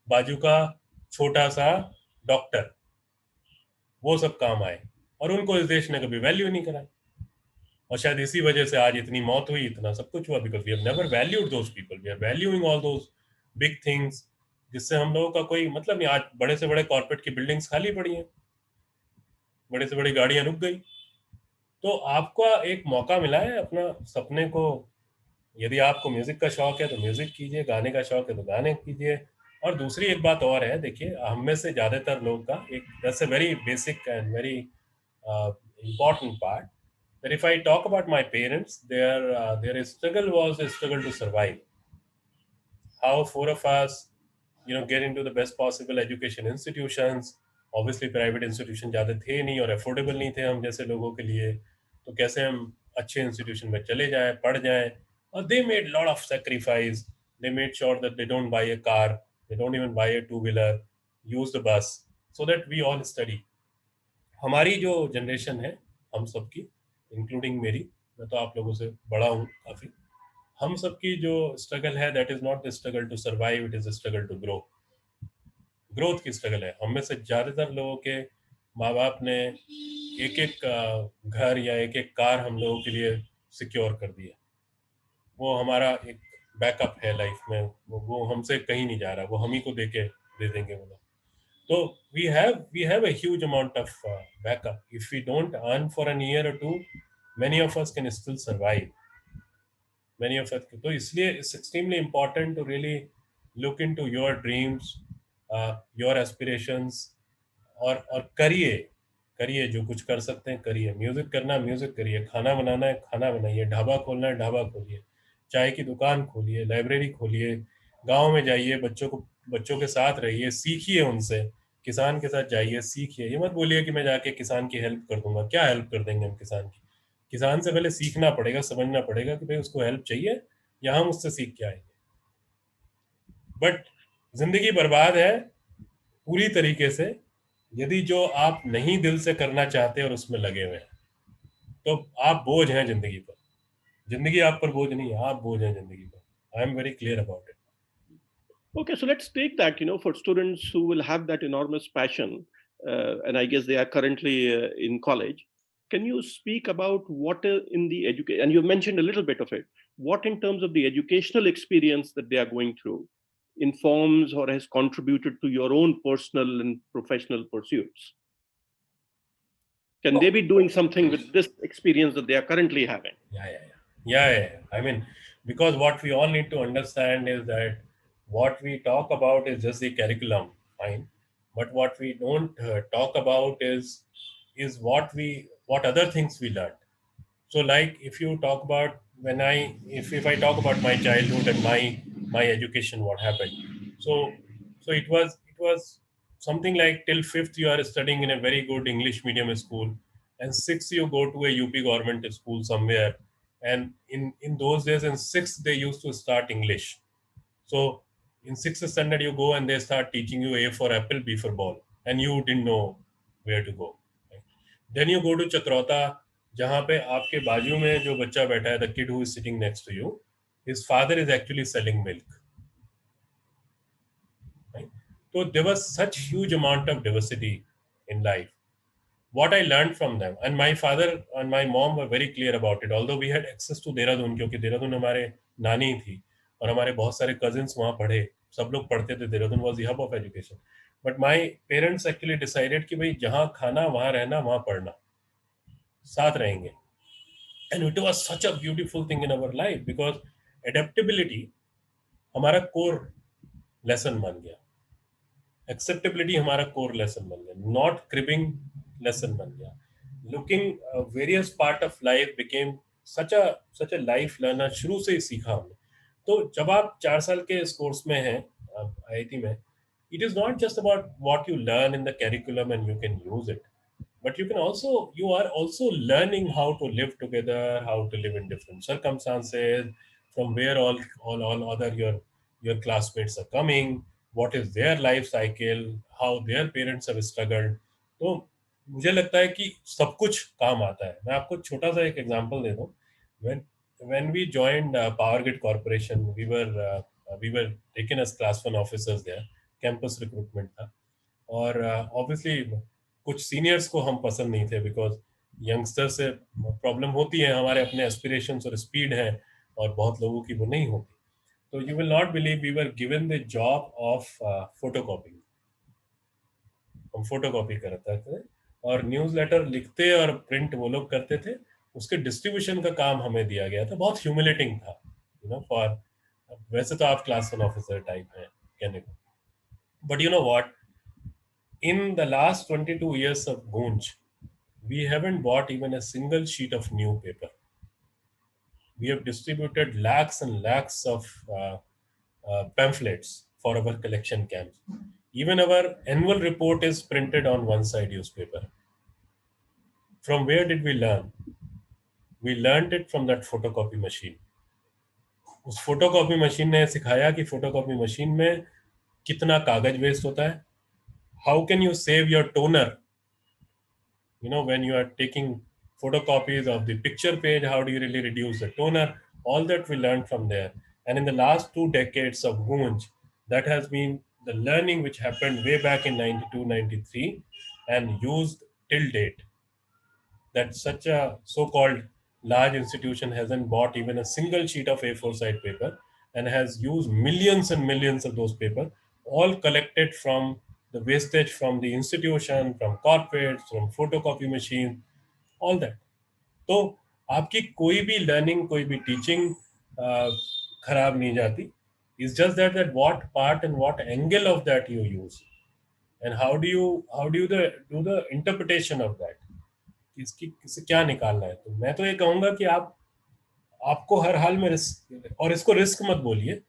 बाजू का छोटा सा डॉक्टर, वो सब काम आए। और उनको इस देश ने कभी वैल्यू नहीं करा। और शायद इसी वजह से आज इतनी मौत हुई, इतना सब कुछ हुआ, because we have never valued those people, we are valuing all those big things, जिससे हम लोगों का कोई मतलब नहीं। आज बड़े से बड़े कॉर्पोरेट की बिल्डिंग्स खाली पड़ी हैं, बड़े से बड़ी गाड़ियां रुक गई। तो आपका एक मौका मिला है अपना सपने को, यदि आपको म्यूजिक का शौक है तो म्यूजिक कीजिए, गाने का शौक है तो गाने कीजिए। और दूसरी एक बात और है, देखिए हम में से ज्यादातर लोग का एक, that's a very basic and very important part, that if I talk about my parents, their struggle was a struggle to survive. How four of us, get into the best possible education institutions. Obviously private institution ज़्यादा थे नहीं और affordable नहीं थे हम जैसे लोगों के लिए, तो कैसे हम अच्छे इंस्टीट्यूशन में चले जाएं, पढ़ जाएं। और they made lot of sacrifice. They made sure that they don't buy a car, they don't even buy a two-wheeler, use the bus, so that we all study. हमारी जो जनरेशन है, हम सबकी, इंक्लूडिंग मेरी, मैं तो आप लोगों से बड़ा हूँ काफ़ी, हम सबकी जो स्ट्रगल है, that is not the struggle to survive, it is the struggle to grow. Growth की स्ट्रगल है। हम में से ज़्यादातर लोगों के माँ बाप ने एक एक घर या एक एक कार हम लोगों के लिए सिक्योर कर दिया। वो हमारा एक बैकअप है लाइफ में, वो हमसे कहीं नहीं जा रहा, वो हम ही को दे देंगे वो लोग। So we have a huge amount of backup. If we don't earn for an year or two, many of us can still survive. Many of us. तो इसलिए it's extremely important to really look into your dreams, your aspirations, और करिए, करिए जो कुछ कर सकते हैं करिए। म्यूजिक करना म्यूजिक करिए, खाना बनाना है खाना बनाइए, ढाबा खोलना है ढाबा खोलिए, चाय की दुकान खोलिए, लाइब्रेरी खोलिए, गांव में जाइए, बच्चों के साथ रहिए, सीखिए उनसे, किसान के साथ जाइए सीखिए। ये मत बोलिए कि मैं जाके किसान की हेल्प कर दूंगा। क्या हेल्प कर देंगे हम किसान की? किसान से पहले सीखना पड़ेगा, समझना पड़ेगा कि भाई उसको हेल्प चाहिए या हम उससे सीख के आएंगे। बट जिंदगी बर्बाद है पूरी तरीके से यदि जो आप नहीं दिल से करना चाहते और उसमें लगे हुए हैं, तो आप बोझ हैं जिंदगी पर। जिंदगी आप पर बोझ नहीं है, आप बोझ हैं जिंदगी पर। I am very clear about it. Okay, so let's take that, for students who will have that enormous passion, and I guess they are currently in college. Can you speak about what in the education, and you mentioned a little bit of it, what in terms of the educational experience that they are going through informs or has contributed to your own personal and professional pursuits? Can they be doing something with this experience that they are currently having? Yeah. I mean, because what we all need to understand is that what we talk about is just the curriculum, fine. But what we don't talk about is what other things we learned. So, like if you talk about if I talk about my childhood and my education, what happened. So it was something like till fifth you are studying in a very good English medium school, and sixth you go to a UP government school somewhere, And in those days, in sixth, they used to start English. So in sixth standard, you go and they start teaching you A for apple, B for ball, and you didn't know where to go. Right? Then you go to Chakrauta, जहाँ पे आपके बाजू में जो बच्चा बैठा है, the kid who is sitting next to you, his father is actually selling milk. Right? So there was such huge amount of diversity in life. What I learned from them, and my father and my mom were very clear about it. Although we had access to Dehradun, क्योंकि देहरादून हमारे नानी थी और हमारे बहुत सारे cousins वहाँ पढ़े, सब लोग पढ़ते थे. Dehradun was the hub of education. But my parents actually decided कि भाई जहाँ खाना वहाँ रहना वहाँ पढ़ना, साथ रहेंगे. And it was such a beautiful thing in our life because adaptability हमारा core lesson बन गया. एक्सेप्टेबिलिटी हमारा कोर लेसन बन गया, नॉट क्रिबिंग लेसन बन गया. Looking various part of life became such a life learner. शुरू से ही सीखा हमने. तो जब आप 4 साल के इस कोर्स में हैं आईआईटी में, it is not just about what you learn in the curriculum and you can use it, but you are also learning how to live together, how to live in different circumstances, from where all other your classmates are coming, what is their life cycle, how their parents have struggled. तो मुझे लगता है कि सब कुछ काम आता है. मैं आपको छोटा सा एक एग्जांपल दे दूं. when we joined Power Grid Corporation, we were taken as class 1 officers there. Campus recruitment था. और ऑब्वियसली कुछ सीनियर्स को हम पसंद नहीं थे बिकॉज यंगस्टर से प्रॉब्लम होती है. हमारे अपने एस्पिरेशंस और स्पीड है और बहुत लोगों की वो नहीं होती. तो you will not believe, we were given the job of photocopying. हम फोटोकॉपी करते थे और न्यूज़लेटर लिखते और प्रिंट वो लोग करते थे. उसके डिस्ट्रीब्यूशन का काम हमें दिया गया था. बहुत ह्यूमिलेटिंग था, फॉर. वैसे तो आप क्लास 1 ऑफिसर टाइप हैं कहने को, but you know what, in the last 22 years of Gunj, we haven't bought even a single sheet of new paper. We have distributed lakhs and lakhs of pamphlets for our collection camps. Even our annual report is printed on one-side newspaper. From where did we learn? We learned it from that photocopy machine. उस photocopy machine ने सिखाया कि photocopy machine में कितना कागज waste होता है. How can you save your toner? When you are taking photocopies of the picture page, how do you really reduce the toner? All that we learned from there. And in the last 2 decades of Gunj, that has been the learning which happened way back in 92, 93 and used till date. That such a so-called large institution hasn't bought even a single sheet of A4 side paper and has used millions and millions of those paper, all collected from the wastage from the institution, from corporates, from photocopy machine, all that. तो आपकी कोई भी learning, कोई भी teaching खराब नहीं जाती. It's just that what part and what angle of that you use, and how do you do the interpretation of that. इससे क्या निकालना है. तो मैं तो ये कहूंगा कि आपको हर हाल में रिस्क, और इसको रिस्क मत बोलिए.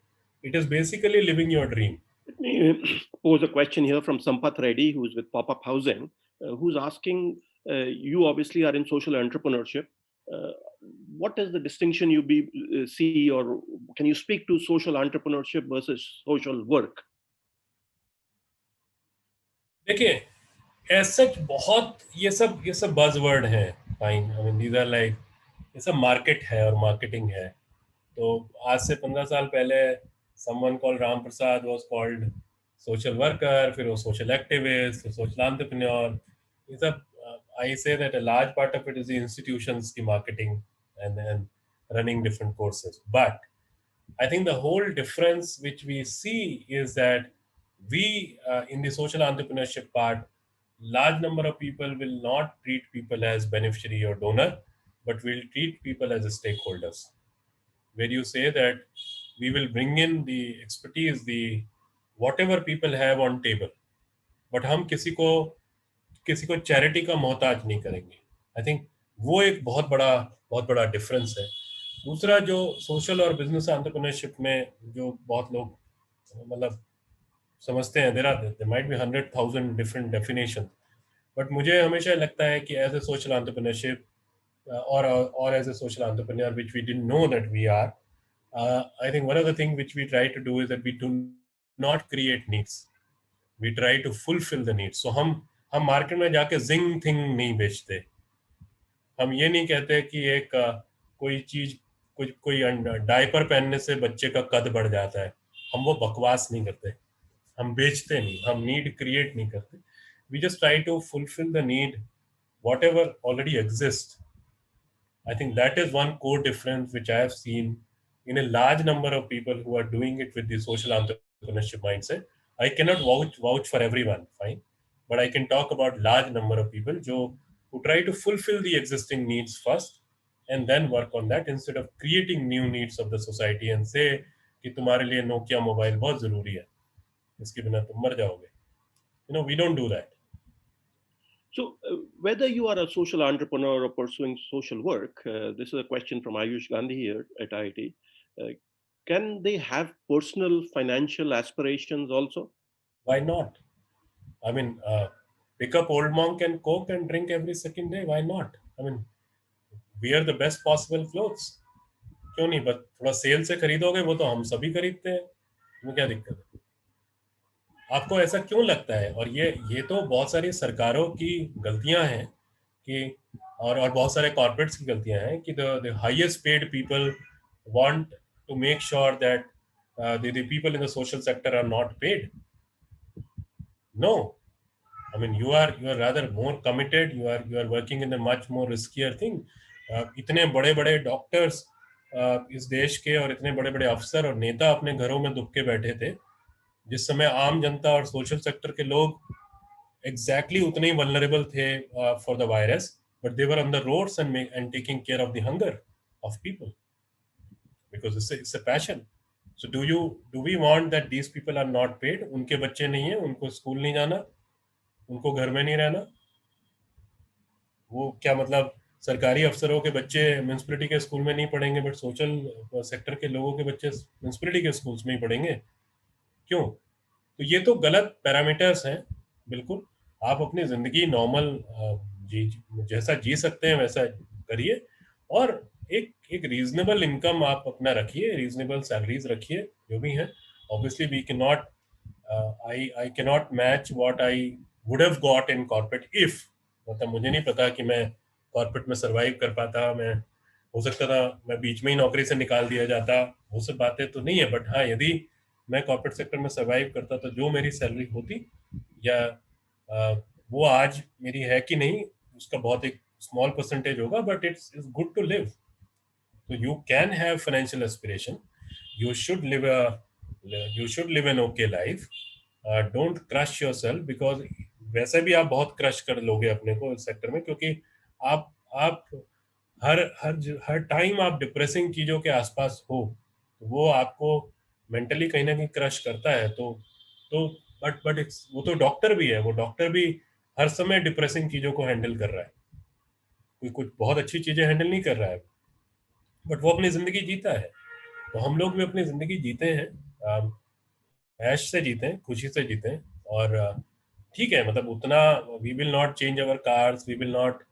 It is basically living your dream. Let me pose a question here from Sampath Reddy, who's with Pop-Up Housing, who's asking, you obviously are in social entrepreneurship. What is the distinction you see, or can you speak to social entrepreneurship versus social work? देखिए, ऐसा बहुत ये सब buzzword है. Fine, I mean these are like, ये सब market है और मार्केटिंग है. तो आज से 15 साल पहले someone called Ram Prasad was called social worker, फिर वो social activist, फिर social entrepreneur. ये सब I say that a large part of it is the institutions की marketing and running different courses. But I think the whole difference which we see is that we in the social entrepreneurship part, large number of people will not treat people as beneficiary or donor, but will treat people as stakeholders, where you say that we will bring in the expertise, the whatever people have on table, but हम किसी को charity का मोहताज नहीं करेंगे. I think वो एक बहुत बड़ा डिफरेंस है. दूसरा, जो सोशल और बिजनेस एंटरप्रेन्योरशिप में जो बहुत लोग मतलब समझते हैं, there might be 100,000 different definition, but मुझे हमेशा लगता है कि as a social entrepreneurship or as a social entrepreneur, which we didn't know that we are. I think one of the things which we try to do is that we do not create needs. We try to fulfill the needs. So हम market में जाके जिंग thing नहीं बेचते. हम ये नहीं कहते कि एक कोई चीज कोई डायपर पहनने से बच्चे का कद बढ़ जाता है. हम वो बकवास नहीं करते. हम बेचते नहीं. हम नीड क्रिएट नहीं करते. We just try to fulfill the need whatever already exists. I think that is one core difference which I have seen in a large number of people who are doing it with the social entrepreneurship mindset. I cannot vouch for everyone, fine, but I can talk about large number of people who try to fulfill the existing needs first and then work on that instead of creating new needs of the society and say कि तुम्हारे लिए Nokia mobile बहुत जरूरी है, इसके बिना तुम मर जाओगे. We don't do that. So, whether you are a social entrepreneur or pursuing social work, this is a question from Ayush Gandhi here at IIT. Can they have personal financial aspirations also? Why not? I mean, pick up old monk and coke and drink every second day. Why not? I mean, wear the best possible clothes. क्यों नहीं? बस थोड़ा cell से खरीदोगे, वो तो हम सभी खरीदते हैं. इसमें क्या दिक्कत है? आपको ऐसा क्यों लगता है? और ये तो बहुत सारी सरकारों की गलतियां हैं कि और बहुत सारे कॉर्पोरेट्स की गलतियां हैं कि the highest paid people want to make sure that the people in the social sector are not paid. No, I mean you are rather more committed. You are working in a much more riskier thing. इतने बड़े बड़े doctors इस देश के और इतने बड़े बड़े अफसर और नेता अपने घरों में दुब के बैठे थे जिस समय आम जनता और सोशल सेक्टर के लोग एग्जैक्टली उतने ही वल्नरेबल थे for the virus, but they were on the roads and taking care of the hunger of people because it's a passion. So do we want that these people are not paid? उनके बच्चे नहीं है, उनको school नहीं जाना, उनको घर में नहीं रहना. वो क्या मतलब सरकारी अफसरों के बच्चे म्यूनसिपैलिटी के स्कूल में नहीं पढ़ेंगे बट सोशल सेक्टर के लोगों के बच्चे म्यूनसिपैलिटी के स्कूल्स में ही पढ़ेंगे? क्यों? तो ये तो गलत पैरामीटर्स हैं. बिल्कुल आप अपनी जिंदगी नॉर्मल जैसा जी सकते हैं वैसा करिए और एक रीजनेबल इनकम आप अपना रखिए, रीजनेबल सैलरीज रखिए जो भी हैं. Obviously we can not I can not match what I would have got in corporate if, मतलब मुझे नहीं पता कि मैं कॉर्पोरेट में सरवाइव कर पाता. मैं हो सकता था मैं बीच में ही नौकरी से निकाल दिया जाता, वो सब बातें तो नहीं है. बट हाँ, यदि मैं कॉर्पोरेट सेक्टर में सरवाइव करता तो जो मेरी सैलरी होती या वो आज मेरी है कि नहीं उसका बहुत एक स्मॉल परसेंटेज होगा, but it's good to live. So you can have financial aspiration. You should live an okay life. Don't crush yourself because वैसे भी आप बहुत क्रश कर लोगे अपने को इस सेक्टर में, क्योंकि आप हर टाइम आप डिप्रेसिंग चीजों के आसपास हो तो वो आपको मेंटली कहीं ना कहीं क्रश करता है. तो बट वो तो डॉक्टर भी है, वो डॉक्टर भी हर समय डिप्रेसिंग चीजों को हैंडल कर रहा है. कोई कुछ बहुत अच्छी चीजें हैंडल नहीं कर रहा है बट वो अपनी जिंदगी जीता है. तो हम लोग भी अपनी जिंदगी जीते हैं, ऐश से जीते हैं, खुशी से जीते हैं. और ठीक है, मतलब उतना we will not change our cars, we will not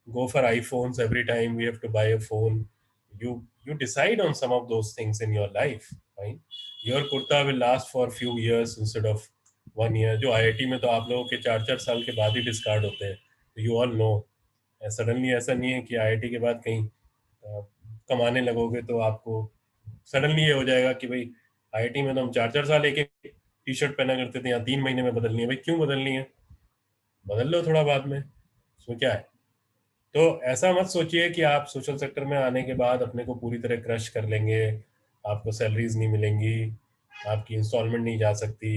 go for iPhones every time we have to buy a phone. You decide on some of those things in your life, fine. Your kurta will last for few years instead of 1 year. जो IIT में तो आप लोगों के 4-4 साल के बाद ही discard होते हैं. तो you all know सडनली ऐसा नहीं है कि IIT के बाद कहीं कमाने लगोगे तो आपको सडनली ये हो जाएगा कि भाई IIT में तो हम 4-4 साल एक एक टी शर्ट पहना करते थे, यहाँ 3 महीने में बदलनी है. भाई क्यों बदलनी है? बदल लो थोड़ा बाद में, उसमें क्या है. तो ऐसा मत सोचिए कि आप सोशल सेक्टर में आने के बाद अपने को पूरी तरह क्रश कर लेंगे, आपको सैलरीज नहीं मिलेंगी, आपकी इंस्टॉलमेंट नहीं जा सकती.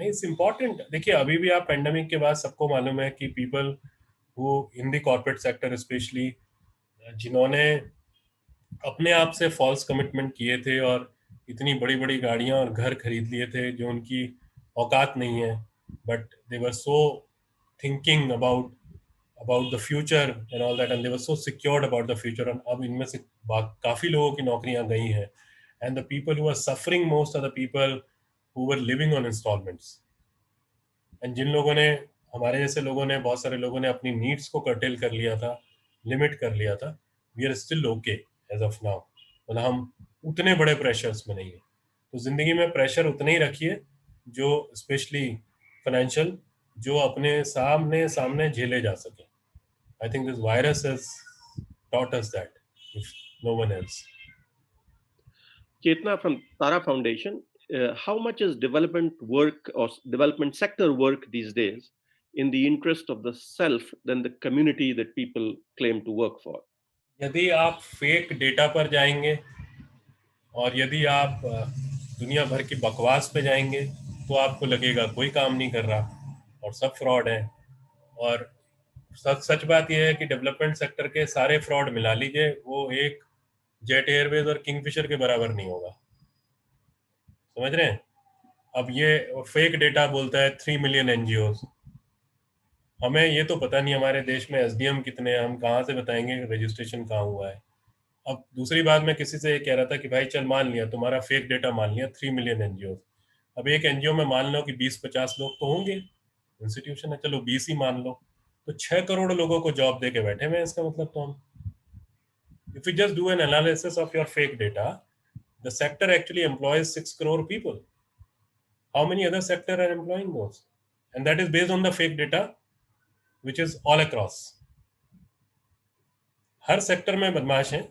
It's important. देखिए अभी भी आप पेंडेमिक के बाद सबको मालूम है कि people who in the corporate sector specially जिन्होंने अपने आप से फॉल्स कमिटमेंट किए थे और इतनी बड़ी बड़ी गाड़ियां और घर खरीद लिए थे जो उनकी औकात नहीं है, but they were so thinking about the future and all that and they were so secured about the future. and अब इनमें से काफी लोगों की नौकरियां गई हैं and the people who are suffering most are the people who were living on installments. and जिन लोगों ने, हमारे जैसे लोगों ने, बहुत सारे लोगों ने अपनी नीड्स को कर्टेल कर लिया था लिमिट कर लिया था, we are still okay as of now. मतलब हम उतने बड़े प्रेशर्स में नहीं है। तो जिंदगी में प्रेशर उतने ही रखिए जो स्पेशली फाइनेंशियल, जो अपने सामने सामने झेले जा सके। I think this virus has taught us that, if no one else. Chetna from Tara Foundation, how much is development work or development sector work these days in the interest of the self than the community that people claim to work for? यदि आप fake data पर जाएंगे और यदि आप दुनिया भर की बकवास पे जाएंगे तो आपको लगेगा कोई काम नहीं कर रहा और सब फ्रॉड है। और सच सच बात यह है कि डेवलपमेंट सेक्टर के सारे फ्रॉड मिला लीजिए, वो एक जेट एयरवेज और किंगफिशर के बराबर नहीं होगा। समझ रहे हैं? अब ये फेक डेटा बोलता है 3 मिलियन एनजीओ। हमें ये तो पता नहीं हमारे देश में एसडीएम कितने हैं, हम कहाँ से बताएंगे रजिस्ट्रेशन कहाँ हुआ है। अब दूसरी बात, मैं किसी से ये कह रहा था कि भाई चल मान लिया तुम्हारा फेक डेटा, मान लिया 3 मिलियन एनजीओ। अब एक एनजीओ में मान लो कि 20-50 लोग तो होंगे, इंस्टीट्यूशन है, चलो 20 ही मान लो, तो 6 करोड़ लोगों को जॉब दे के बैठे हुए। इसका मतलब तो हम, if you just do an analysis of your fake data, the sector actually employs 6 crore people. How many other sector are employing those? And that is based on the fake data, which is all across. Her sector में बदमाश है,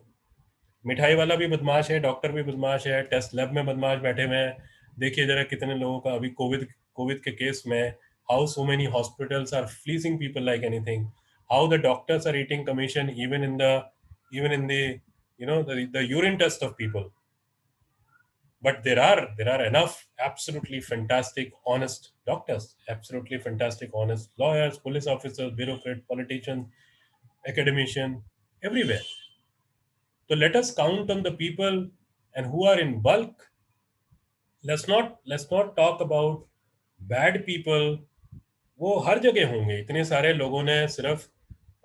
मिठाई वाला भी बदमाश है, doctor भी बदमाश है, टेस्ट लैब में बदमाश बैठे हुए हैं। देखिए जरा कितने लोगों का अभी कोविड के केस में, how so many hospitals are fleecing people like anything, how the doctors are eating commission even in the the urine test of people. But there are enough absolutely fantastic honest doctors, absolutely fantastic honest lawyers, police officers, bureaucrats, politicians, academicians, everywhere. So let us count on the people and who are in bulk. Let's not talk about bad people. वो हर जगह होंगे। इतने सारे लोगों ने सिर्फ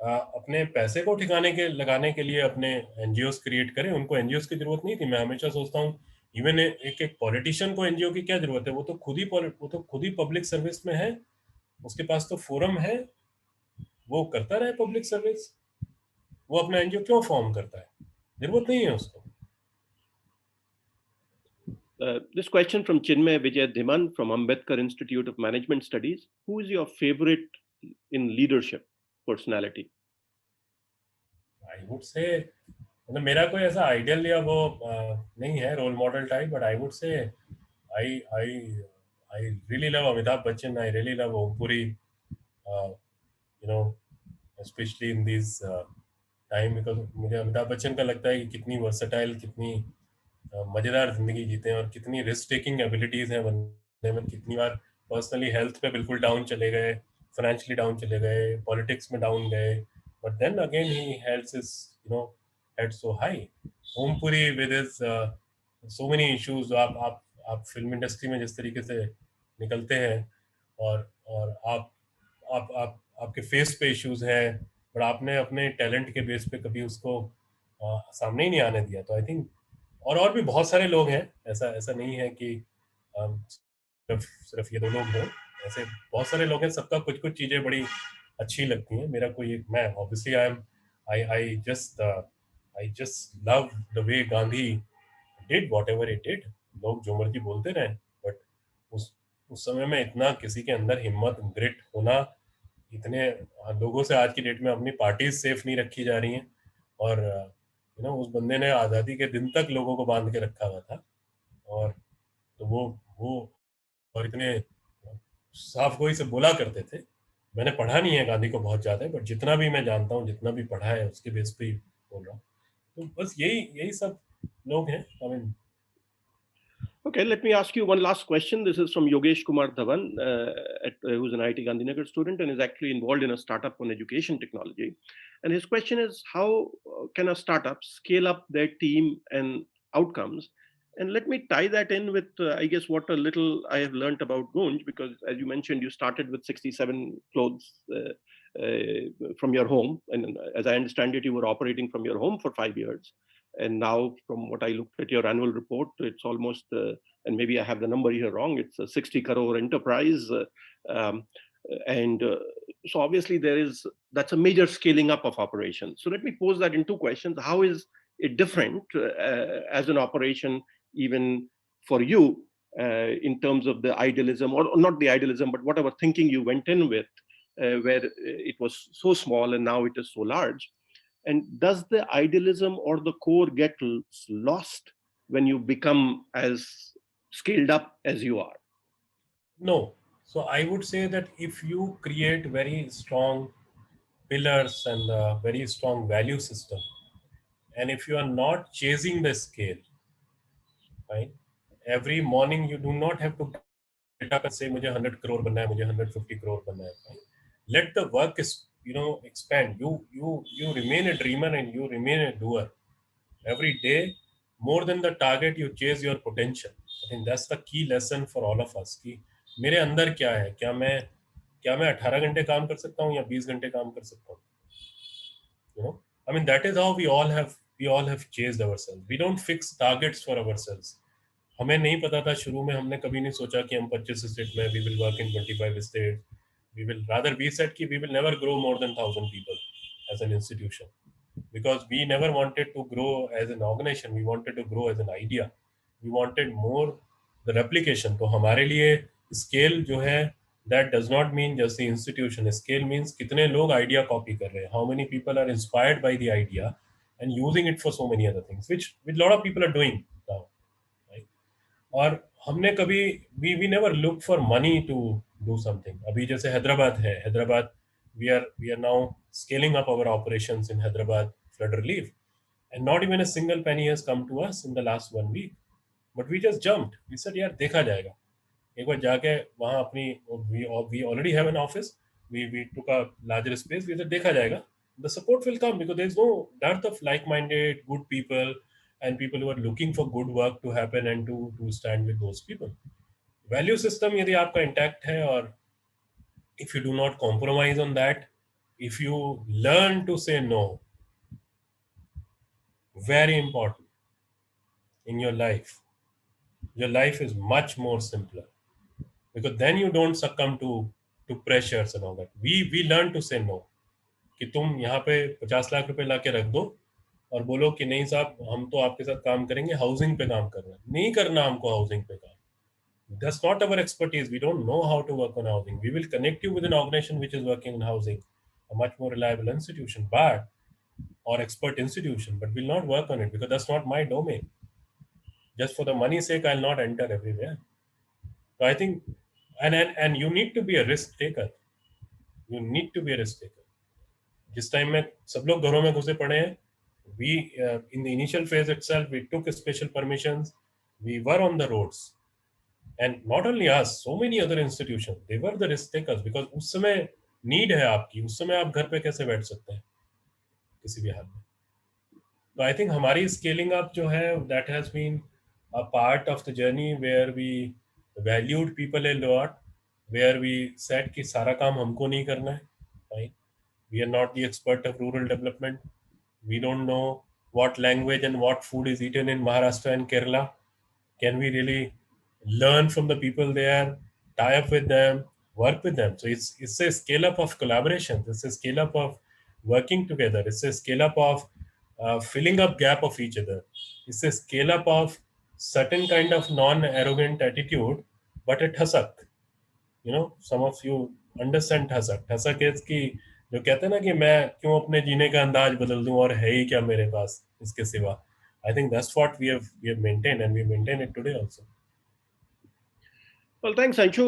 अपने पैसे को ठिकाने के लगाने के लिए अपने एनजीओस क्रिएट करें। उनको एनजीओस की जरूरत नहीं थी। मैं हमेशा सोचता हूँ इवन एक एक पॉलिटिशियन को एनजीओ की क्या जरूरत है? वो तो खुद ही पब्लिक सर्विस में है, उसके पास तो फोरम है, वो करता रहे पब्लिक सर्विस। वो अपना एनजीओ क्यों फॉर्म करता है? जरूरत नहीं है उसको। This question from Chinmay Vijay Dhiman from Ambedkar Institute of Management Studies. Who is your favorite in leadership personality? I would से, मतलब मेरा कोई ऐसा आइडियल या वो नहीं है role model type, but I would say I I I really love Amitabh Bachchan, I really love Om Puri, you know, specially in this time, because मुझे अमिताभ बच्चन का लगता है कि कितनी वर्सेटाइल, कितनी मज़ेदार ज़िंदगी जीते हैं और कितनी रिस्क टेकिंग एबिलिटीज़ हैं बंदे में। कितनी बार पर्सनली हेल्थ पे बिल्कुल डाउन चले गए, फाइनेंशियली डाउन चले गए, पॉलिटिक्स में डाउन गए, but then again he health is head so high. Om Puri with his so many issues. आप फिल्म इंडस्ट्री में जिस तरीके से निकलते हैं और आपके फेस पे इश्यूज हैं, पर आपने अपने टैलेंट के बेस पे कभी उसको सामने ही नहीं आने दिया। तो आई थिंक और भी बहुत सारे लोग हैं, ऐसा ऐसा नहीं है कि सिर्फ ये दो लोग हैं, ऐसे बहुत सारे लोग हैं। सबका कुछ कुछ चीज़ें बड़ी अच्छी लगती हैं। मेरा कोई एक, मैं obviously I just love the way Gandhi did what ever it did. लोग जो मर्जी बोलते रहे, बट उस समय में इतना किसी के अंदर हिम्मत, ग्रिट होना। इतने लोगों से आज की डेट में अपनी पार्टीज सेफ नहीं रखी जा रही हैं, और उस बंदे ने आज़ादी के दिन तक लोगों को बांध के रखा हुआ था। और तो वो और इतने साफ गोई से बोला करते थे। मैंने पढ़ा नहीं है गांधी को बहुत ज़्यादा, बट जितना भी मैं जानता हूँ, जितना भी पढ़ा है, उसके बेस पे ही बोल रहा हूँ। तो बस यही सब लोग हैं। I mean, Okay, let me ask you one last question. This is from Yogesh Kumar Dhawan, who's an IIT Gandhinagar student and is actually involved in a startup on education technology. And his question is, how can a startup scale up their team and outcomes? And let me tie that in with, I guess, what a little I have learned about Gunj, because as you mentioned, you started with 67 clothes from your home. And as I understand it, you were operating from your home for 5 years. And now, from what I looked at your annual report, it's almost, and maybe I have the number here wrong, it's a 60 crore enterprise. Um, and so obviously that's a major scaling up of operations. So let me pose that in two questions. How is it different as an operation, even for you, in terms of the idealism, or not the idealism, but whatever thinking you went in with, where it was so small and now it is so large? And does the idealism or the core get lost when you become as scaled up as you are? No. So I would say that if you create very strong pillars and a very strong value system, and if you are not chasing the scale, right? Every morning you do not have to get up and say, "मुझे 100 crore बनना है, मुझे 150 crore बनना है." Right? Let the work is, expand. You remain a dreamer and you remain a doer. Every day, more than the target, you chase your potential. I think that's the key lesson for all of us. कि मेरे अंदर क्या है? क्या मैं 18 घंटे काम कर सकता हूँ या 20 घंटे काम कर सकता हूँ? I mean, that is how we all have chased ourselves. We don't fix targets for ourselves. हमें नहीं पता था शुरू में, हमने कभी नहीं सोचा कि हम 25 स्टेट में we will work in 25 states. We said कि we will never grow more than 1,000 people as an institution, because we never wanted to grow as an organization. We wanted to grow as an idea. We wanted more the replication. तो हमारे लिए scale जो है, that does not mean just the institution. Scale means कितने लोग idea copy कर रहे हैं, how many people are inspired by the idea and using it for so many other things, which a lot of people are doing now, right? और हमने कभी we never look for money to do something. अभी जैसे Hyderabad we are now scaling up our operations in Hyderabad flood relief, and not even a single penny has come to us in the last 1 week, but we just jumped. We said यार देखा जाएगा, एक बार जाके वहाँ अपनी we already have an office, we took a larger space. We said देखा जाएगा, the support will come, because there is no dearth of like-minded good people and people who are looking for good work to happen and to stand with those people. Value system यदि आपका intact है, और if you do not compromise on that, if you learn to say no, very important in your life is much more simpler, because then you don't succumb to pressures and all that. We learn to say no. कि तुम यहाँ पे 50 लाख रुपए लाके रख दो और बोलो कि नहीं साहब, हम तो आपके साथ काम करेंगे, हाउसिंग पे काम करना नहीं करना हमको, हाउसिंग पे काम. That's not our expertise. We don't know how to work on housing. We will connect you with an organization which is working in housing, a much more reliable institution, or expert institution, but will not work on it because that's not my domain. Just for the money's sake, I'll not enter everywhere. So I think, and you need to be a risk taker. You need to be a risk taker. जिस time में सब लोग घरों में घुसे पड़े हैं, we in the initial phase itself, we took special permissions. We were on the roads. And not only us, so many other institutions, they were the risk takers, because उस समय नीड है आपकी, उस समय आप घर पे कैसे बैठ सकते हैं किसी भी हाल में. तो आई थिंक हमारी स्केलिंग अप जो है, that has been a part of the journey where we valued people a lot, where we said कि सारा काम हमको नहीं करना है, right? We are not the expert of rural development. We don't know what language and what food is eaten in Maharashtra and Kerala. Can we really learn from the people there, tie up with them, work with them? So it's a scale up of collaboration. It's a scale up of working together. It's a scale up of filling up gap of each other. It's a scale up of certain kind of non-arrogant attitude, but a ठसक. Some of you understand ठसक is कि जो कहते हैं ना कि मैं क्यों अपने जीने का अंदाज बदल दूं और है ही क्या मेरे पास इसके सिवा. I think that's what we have maintained, and we maintain it today also. Well, thanks, Anshu.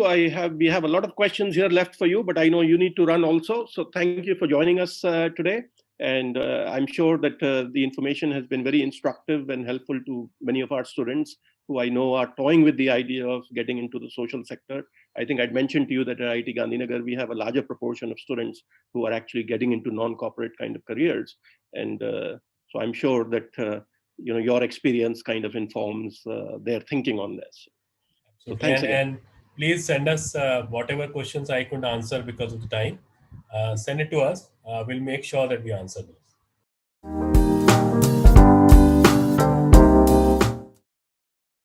We have a lot of questions here left for you, but I know you need to run also. So thank you for joining us today. And I'm sure that the information has been very instructive and helpful to many of our students who I know are toying with the idea of getting into the social sector. I think I'd mentioned to you that at IIT Gandhinagar, we have a larger proportion of students who are actually getting into non-corporate kind of careers. And so I'm sure that your experience kind of informs their thinking on this. So thanks again. And please send us whatever questions I couldn't answer because of the time. Send it to us. We'll make sure that we answer those.